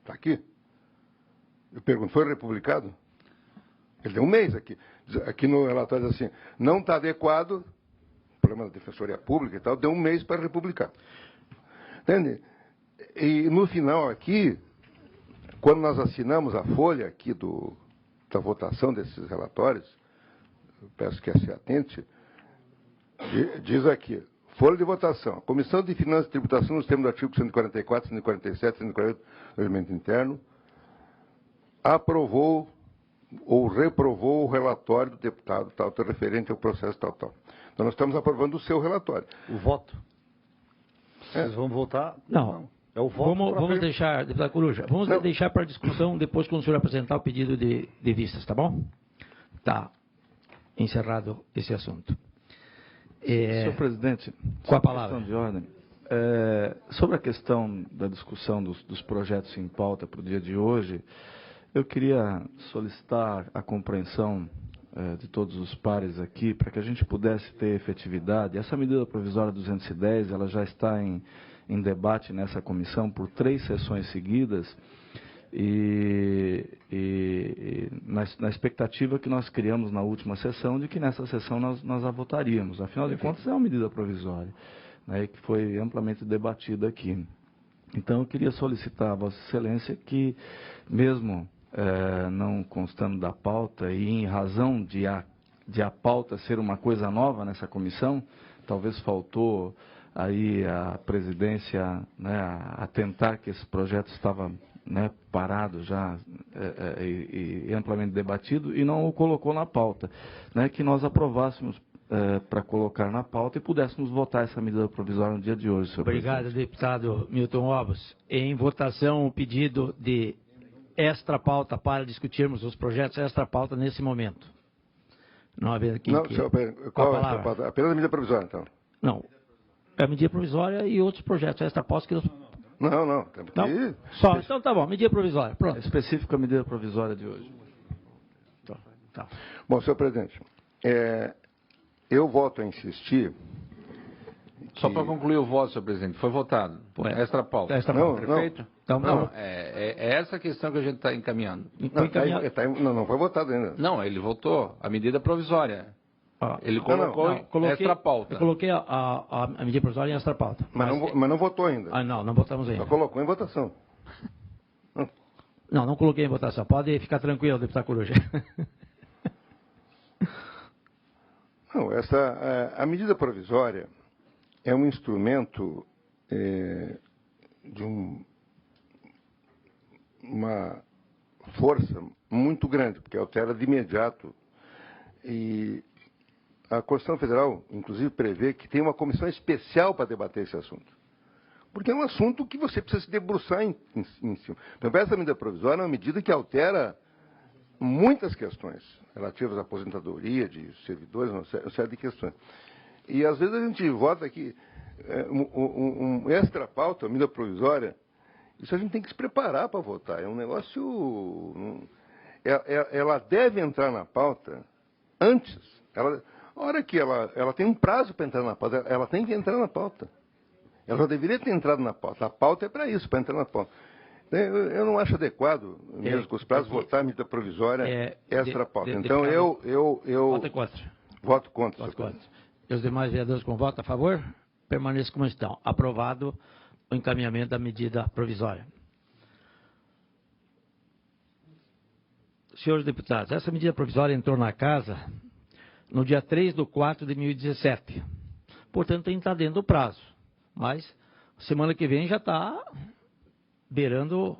Está aqui. Eu pergunto, foi republicado? Ele deu um mês aqui. Aqui no relatório diz assim, não está adequado, problema da Defensoria Pública e tal, deu um mês para republicar. Entende? E no final aqui, quando nós assinamos a folha aqui da votação desses relatórios, eu peço que se atente, diz aqui, Folha de votação. A Comissão de Finanças e Tributação, nos termos do artigo 144, 147, 148 do Regimento Interno, aprovou ou reprovou o relatório do deputado tal, referente ao processo tal. Então, nós estamos aprovando o seu relatório. O voto. Vocês vão votar? Não. É o voto. Vamos deixar, deputado Coruja, vamos deixar para discussão depois quando o senhor apresentar o pedido de vistas, tá bom? Tá encerrado esse assunto. Senhor presidente, com a palavra. Questão de ordem. Sobre a questão da discussão dos projetos em pauta para o dia de hoje, eu queria solicitar a compreensão de todos os pares aqui para que a gente pudesse ter efetividade. Essa medida provisória 210, ela já está em debate nessa comissão por 3 sessões seguidas e na expectativa que nós criamos na última sessão de que nessa sessão nós a votaríamos. Afinal de contas, é uma medida provisória, né, que foi amplamente debatida aqui. Então, eu queria solicitar a Vossa Excelência que, mesmo não constando da pauta e em razão de a pauta ser uma coisa nova nessa comissão, talvez faltou aí a presidência, né, a tentar que esse projeto estava, né, parado já e amplamente debatido e não o colocou na pauta, né, que nós aprovássemos para colocar na pauta e pudéssemos votar essa medida provisória no dia de hoje, senhor Obrigado, presidente. deputado Milton Ovos. Em votação, o pedido de extra pauta para discutirmos os projetos extra pauta nesse momento. Não havendo aqui. Não, senhor, qual é a pauta? Apenas a medida provisória, então. Não. É a medida provisória e outros projetos extra pauta que nós... Não. Não? Só, então tá bom, medida provisória. Pronto. Específico a medida provisória de hoje. Tá. Bom, senhor presidente, eu volto a insistir. Só para concluir o voto, senhor presidente, foi votado. Extra pauta. Extra pauta. Perfeito? Não. É essa questão que a gente está encaminhando. Não foi votado ainda. Não, ele votou a medida provisória. Ele colocou extra pauta. Eu coloquei a medida provisória em extra pauta. Mas não votou ainda. Não votamos ainda. Só colocou em votação. Não colocei em votação. Pode ficar tranquilo, deputado Coruja. Não, a medida provisória é um instrumento de uma força muito grande, porque altera de imediato. E a Constituição Federal, inclusive, prevê que tem uma comissão especial para debater esse assunto. Porque é um assunto que você precisa se debruçar em cima. Então, essa medida provisória é uma medida que altera muitas questões relativas à aposentadoria de servidores, uma série de questões. E, às vezes, a gente vota aqui um extra pauta, medida provisória, isso a gente tem que se preparar para votar. É um negócio... Ela deve entrar na pauta antes. A hora que ela tem um prazo para entrar na pauta, ela tem que entrar na pauta. Ela já deveria ter entrado na pauta. A pauta é para isso, para entrar na pauta. Eu não acho adequado, mesmo com os prazos, votar a medida provisória extra pauta. Então, eu Voto contra. Voto contra. Voto contra. E os demais vereadores com voto a favor? Permaneçam como estão. Aprovado o encaminhamento da medida provisória. Senhores deputados, essa medida provisória entrou na casa no dia 3/4/2017. Portanto, tem que estar dentro do prazo. Mas, semana que vem já está beirando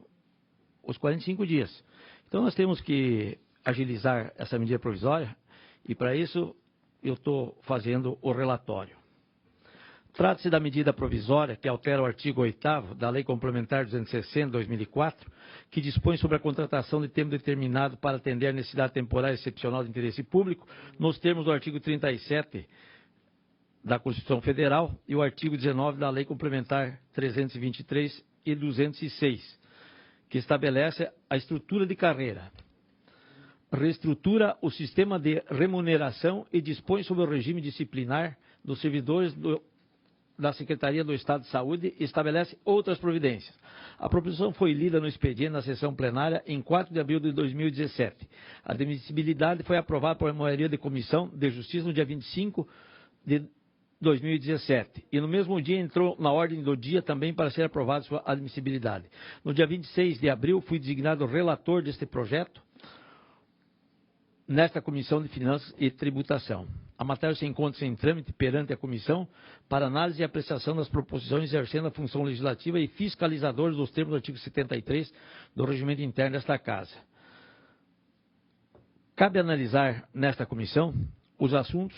os 45 dias. Então, nós temos que agilizar essa medida provisória e, para isso, eu estou fazendo o relatório. Trata-se da medida provisória que altera o artigo 8º da Lei Complementar 260/2004, que dispõe sobre a contratação de tempo determinado para atender a necessidade temporária excepcional de interesse público, nos termos do artigo 37 da Constituição Federal e o artigo 19 da Lei Complementar 323 e 206, que estabelece a estrutura de carreira, reestrutura o sistema de remuneração e dispõe sobre o regime disciplinar dos servidores da Secretaria do Estado de Saúde e estabelece outras providências. A proposição foi lida no expediente na sessão plenária em 4 de abril de 2017. A admissibilidade foi aprovada por maioria de comissão de Justiça no dia 25 de 2017. E no mesmo dia entrou na ordem do dia também para ser aprovada sua admissibilidade. No dia 26 de abril fui designado relator deste projeto nesta Comissão de Finanças e Tributação. A matéria se encontra em trâmite perante a comissão para análise e apreciação das proposições exercendo a função legislativa e fiscalizadora dos termos do artigo 73 do regimento interno desta Casa. Cabe analisar nesta comissão os assuntos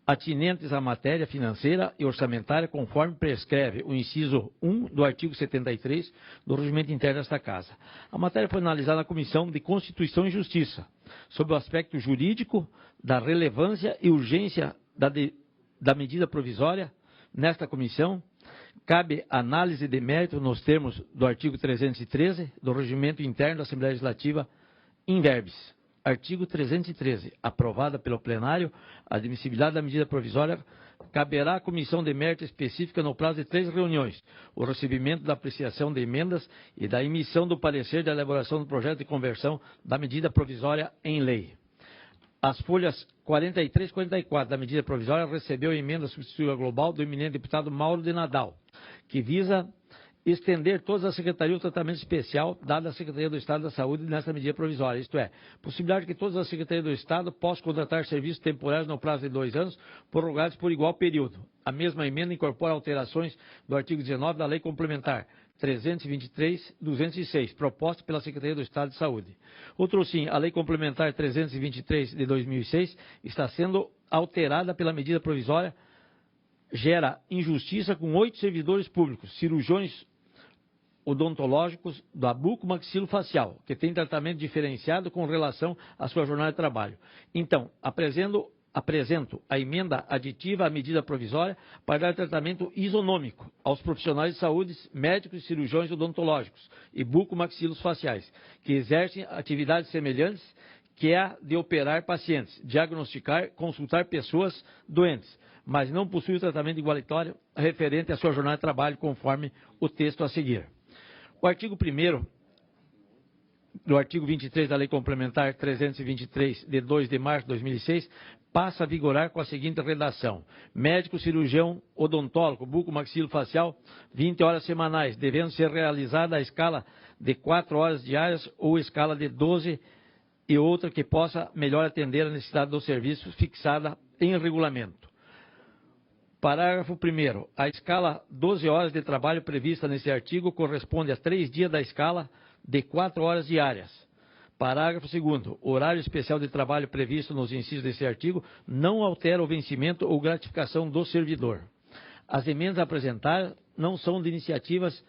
atinentes à matéria financeira e orçamentária, conforme prescreve o inciso 1 do artigo 73 do regimento interno desta Casa. A matéria foi analisada na Comissão de Constituição e Justiça, sob o aspecto jurídico da relevância e urgência da medida provisória. Nesta comissão, cabe análise de mérito nos termos do artigo 313 do regimento interno da Assembleia Legislativa, in verbis. Artigo 313. Aprovada pelo plenário, a admissibilidade da medida provisória caberá à comissão de mérito específica no prazo de 3 reuniões, o recebimento da apreciação de emendas e da emissão do parecer de elaboração do projeto de conversão da medida provisória em lei. As folhas 43 e 44 da medida provisória recebeu a emenda substitutiva global do eminente deputado Mauro de Nadal, que visa estender todas as secretarias o tratamento especial dado à Secretaria do Estado da Saúde nesta medida provisória, isto é, possibilidade que todas as secretarias do Estado possam contratar serviços temporários no prazo de 2 anos, prorrogados por igual período. A mesma emenda incorpora alterações do artigo 19 da Lei Complementar 323/206, proposta pela Secretaria do Estado de Saúde. Outro sim, a Lei Complementar 323 de 2006 está sendo alterada pela medida provisória, gera injustiça com 8 servidores públicos, cirurgiões odontológicos da bucomaxilofacial, que tem tratamento diferenciado com relação à sua jornada de trabalho. Então, apresento a emenda aditiva à medida provisória para dar tratamento isonômico aos profissionais de saúde, médicos e cirurgiões odontológicos e bucomaxilofaciais, que exercem atividades semelhantes, que é a de operar pacientes, diagnosticar, consultar pessoas doentes, mas não possui o tratamento igualitário referente à sua jornada de trabalho, conforme o texto a seguir. O artigo 1º do artigo 23 da Lei Complementar 323, de 2 de março de 2006, passa a vigorar com a seguinte redação: médico, cirurgião, odontólogo, bucomaxilofacial, 20 horas semanais, devendo ser realizada a escala de 4 horas diárias ou escala de 12 e outra que possa melhor atender a necessidade do serviço fixada em regulamento. Parágrafo 1º. A escala 12 horas de trabalho prevista nesse artigo corresponde a 3 dias da escala de 4 horas diárias. Parágrafo 2º. O horário especial de trabalho previsto nos incisos desse artigo não altera o vencimento ou gratificação do servidor. As emendas apresentadas não são de iniciativas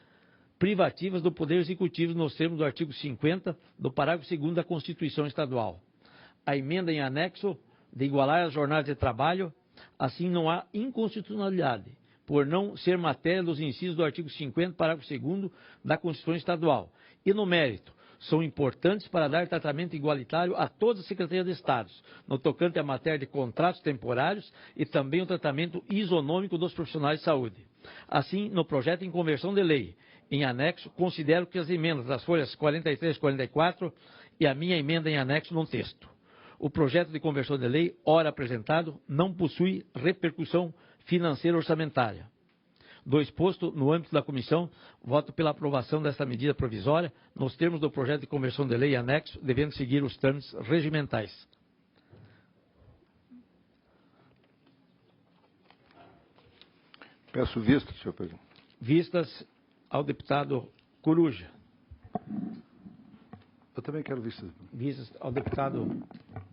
privativas do Poder Executivo nos termos do artigo 50 do parágrafo 2º da Constituição Estadual. A emenda em anexo de igualar as jornadas de trabalho, assim não há inconstitucionalidade, por não ser matéria dos incisos do artigo 50, parágrafo 2º da Constituição Estadual. E no mérito, são importantes para dar tratamento igualitário a todas as secretarias de Estados, no tocante à matéria de contratos temporários e também o tratamento isonômico dos profissionais de saúde. Assim, no projeto em conversão de lei, em anexo, considero que as emendas das folhas 43 e 44 e a minha emenda em anexo no texto. O projeto de conversão de lei, ora apresentado, não possui repercussão financeira orçamentária. Do exposto, no âmbito da comissão, voto pela aprovação desta medida provisória, nos termos do projeto de conversão de lei anexo, devendo seguir os trâmites regimentais. Peço vistas, senhor presidente. Vistas ao deputado Coruja. Eu também quero vistas. Vistas ao deputado...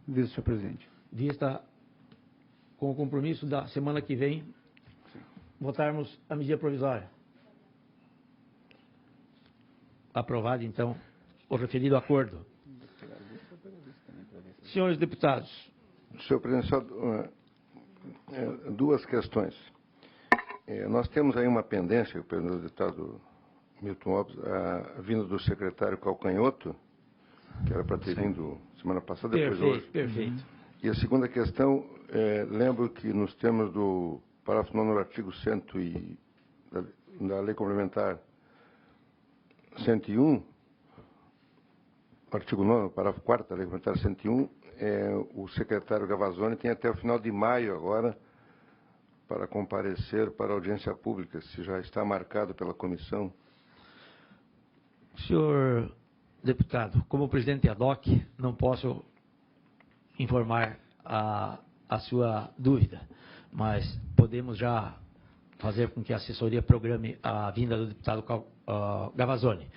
Vice, senhor presidente. Vista com o compromisso da semana que vem, votarmos a medida provisória. Aprovado, então, o referido acordo. Senhores deputados. Senhor presidente, só duas questões. Nós temos aí uma pendência, pelo deputado Milton Alves, a vinda do secretário Calcanhoto, que era para ter vindo semana passada, depois hoje. Perfeito. E a segunda questão, lembro que nos termos do parágrafo 9 do artigo 100 da Lei Complementar 101, artigo 9, parágrafo 4 da Lei Complementar 101, o secretário Gavazzoni tem até o final de maio agora para comparecer para a audiência pública, se já está marcado pela comissão. Senhor deputado, como presidente ad hoc, não posso informar a a sua dúvida, mas podemos já fazer com que a assessoria programe a vinda do deputado Gavazzoni.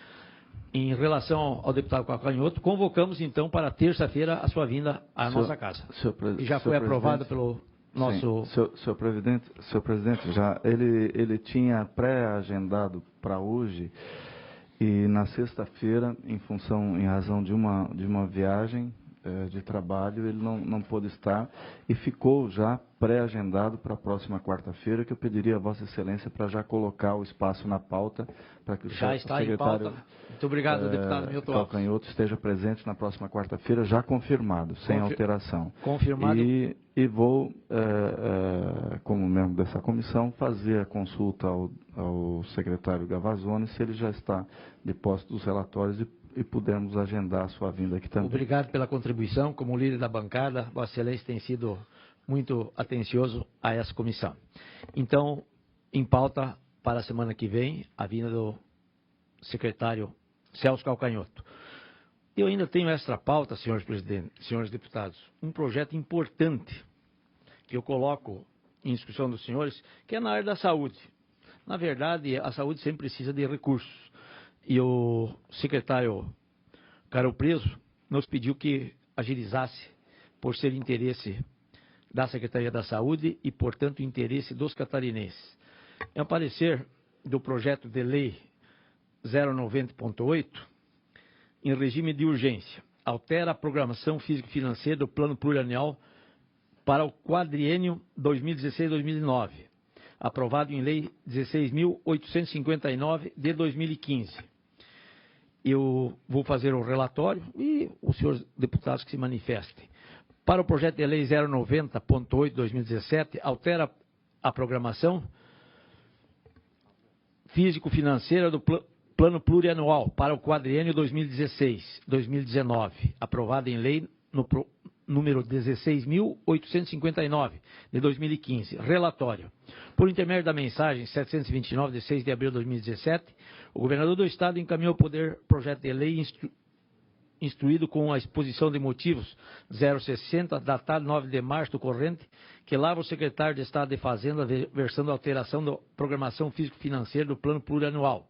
Em relação ao deputado Calcanhoto, convocamos então para terça-feira a sua vinda à nossa casa. Que já foi aprovada pelo nosso... Senhor presidente, já ele tinha pré-agendado para hoje, e na sexta-feira, em razão de uma viagem de trabalho, ele não pôde estar, e ficou já pré-agendado para a próxima quarta-feira, que eu pediria a Vossa Excelência para já colocar o espaço na pauta, para que o já está em pauta. Muito obrigado, deputado Milton Calcanhoto esteja presente na próxima quarta-feira, já confirmado, sem alteração. Confirmado. E vou, como membro dessa comissão, fazer a consulta ao secretário Gavazzoni, se ele já está de posse dos relatórios e pudermos agendar a sua vinda aqui também. Obrigado pela contribuição. Como líder da bancada, Vossa Excelência tem sido muito atencioso a essa comissão. Então, em pauta para a semana que vem, a vinda do secretário Celso Calcanhoto. Eu ainda tenho extra pauta, senhores presidentes, senhores deputados, um projeto importante que eu coloco em discussão dos senhores, que é na área da saúde. Na verdade, a saúde sempre precisa de recursos. E o secretário Carol Preso nos pediu que agilizasse, por ser interesse da Secretaria da Saúde e, portanto, interesse dos catarinenses. Em parecer do projeto de lei 090.8, em regime de urgência, altera a programação físico-financeira do Plano Plurianual para o quadriênio 2016-2009, aprovado em Lei 16.859 de 2015. Eu vou fazer o relatório e os senhores deputados que se manifestem. Para o projeto de lei 090.8/2017, altera a programação físico-financeira do Plano Plurianual para o quadriênio 2016-2019, aprovado em lei número 16.859 de 2015. Relatório. Por intermédio da mensagem 729 de 6 de abril de 2017, o governador do Estado encaminhou ao poder projeto de lei instruído com a exposição de motivos 060, datado 9 de março do corrente, que lava o secretário de Estado de Fazenda versando a alteração da programação físico-financeira do Plano Plurianual.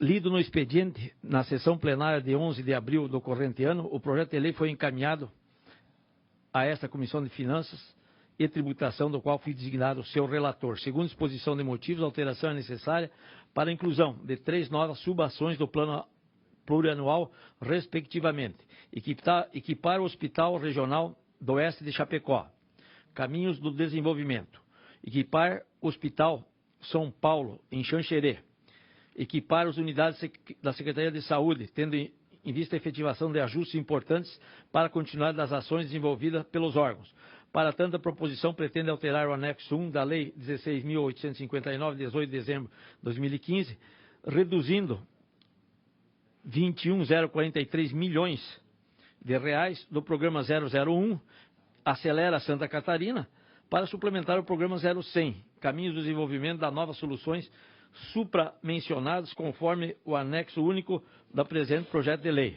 Lido no expediente, na sessão plenária de 11 de abril do corrente ano, o projeto de lei foi encaminhado a esta Comissão de Finanças e Tributação, do qual fui designado seu relator. Segundo exposição de motivos, a alteração é necessária para a inclusão de 3 novas subações do Plano Plurianual, respectivamente. Equipar o Hospital Regional do Oeste de Chapecó. Caminhos do Desenvolvimento. Equipar o Hospital São Paulo, em Xanxerê. Equipar as unidades da Secretaria de Saúde, tendo em vista a efetivação de ajustes importantes para a continuidade das ações desenvolvidas pelos órgãos. Para tanto, a proposição pretende alterar o anexo 1 da Lei 16.859, de 18 de dezembro de 2015, reduzindo 21.043 milhões de reais do programa 001, Acelera Santa Catarina, para suplementar o programa 0100, Caminhos do Desenvolvimento das Novas Soluções supramencionados, conforme o anexo único do presente projeto de lei.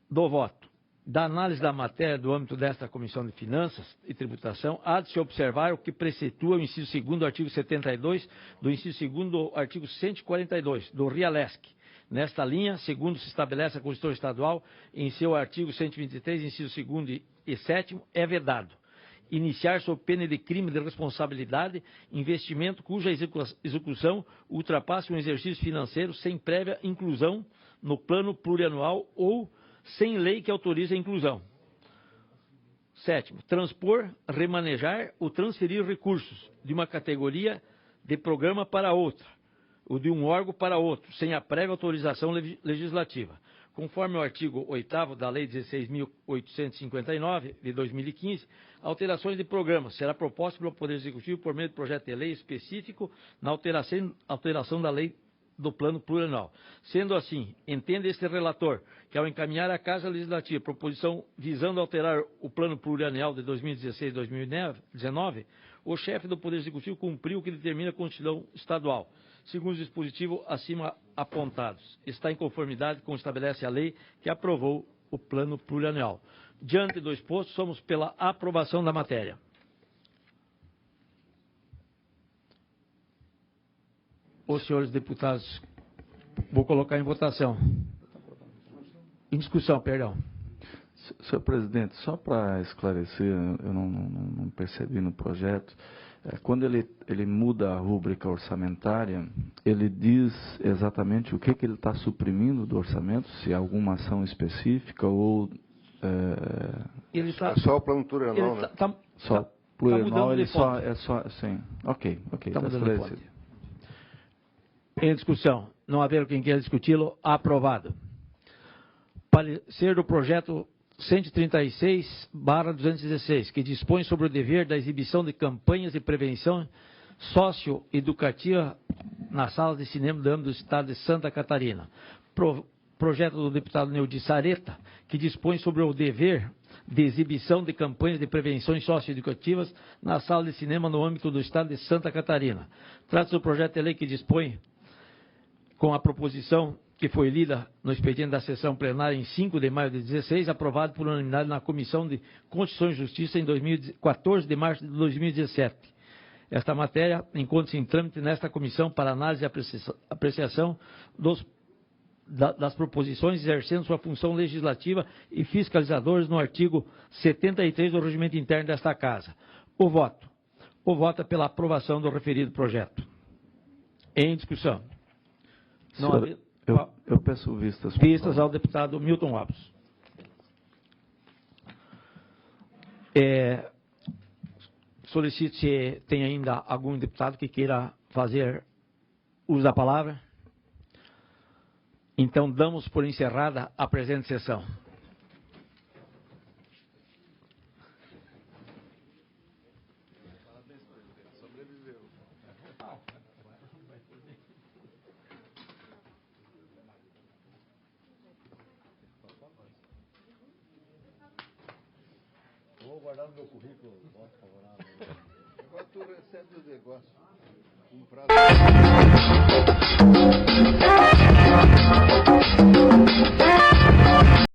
Do voto. Da análise da matéria do âmbito desta Comissão de Finanças e Tributação, há de se observar o que preceitua o inciso 2º do artigo 72, do inciso 2º do artigo 142, do RIALESC. Nesta linha, segundo se estabelece a Constituição Estadual, em seu artigo 123, inciso 2º e 7º, é vedado iniciar sob pena de crime de responsabilidade investimento cuja execução ultrapasse um exercício financeiro sem prévia inclusão no plano plurianual ou sem lei que autorize a inclusão. 7º, transpor, remanejar ou transferir recursos de uma categoria de programa para outra, ou de um órgão para outro, sem a prévia autorização legislativa. Conforme o artigo 8º da Lei 16.859, de 2015, alterações de programas será proposta pelo Poder Executivo por meio de projeto de lei específico na alteração da lei do Plano Plurianual. Sendo assim, entende este relator que, ao encaminhar à Casa Legislativa proposição visando alterar o Plano Plurianual de 2016-2019, o chefe do Poder Executivo cumpriu o que determina a Constituição Estadual, segundo os dispositivos acima apontados. Está em conformidade com o que estabelece a lei que aprovou o plano plurianual. Diante do exposto, somos pela aprovação da matéria. Os senhores deputados, vou colocar em votação. Em discussão, perdão. Senhor presidente, só para esclarecer, eu não percebi no projeto, quando ele muda a rúbrica orçamentária, ele diz exatamente o que ele está suprimindo do orçamento, se há alguma ação específica ou... Ele tá, só o plano plurianual, né? Só plurianual, ele só... Sim, ok, está esclarecido. Em discussão, não haver quem queira discuti-lo, aprovado. Parecer do projeto 136/216, que dispõe sobre o dever da exibição de campanhas de prevenção socioeducativa nas salas de cinema do âmbito do Estado de Santa Catarina. Projeto do deputado Neudi Sareta, que dispõe sobre o dever de exibição de campanhas de prevenção socioeducativas na sala de cinema no âmbito do Estado de Santa Catarina. Trata-se do projeto de lei que dispõe, com a proposição que foi lida no expediente da sessão plenária em 5 de maio de 2016, aprovado por unanimidade na Comissão de Constituição e Justiça em 14 de março de 2017. Esta matéria encontra-se em trâmite nesta comissão para análise e apreciação das proposições, exercendo sua função legislativa e fiscalizadores no artigo 73 do Regimento Interno desta Casa. O voto é pela aprovação do referido projeto. Em discussão. Senhor, eu peço vistas. Vistas ao deputado Milton Lopes. Solicito se tem ainda algum deputado que queira fazer uso da palavra. Então, damos por encerrada a presente sessão. Vou guardar no meu currículo. Voto favorável. Agora tu recebe o negócio. Um prazo.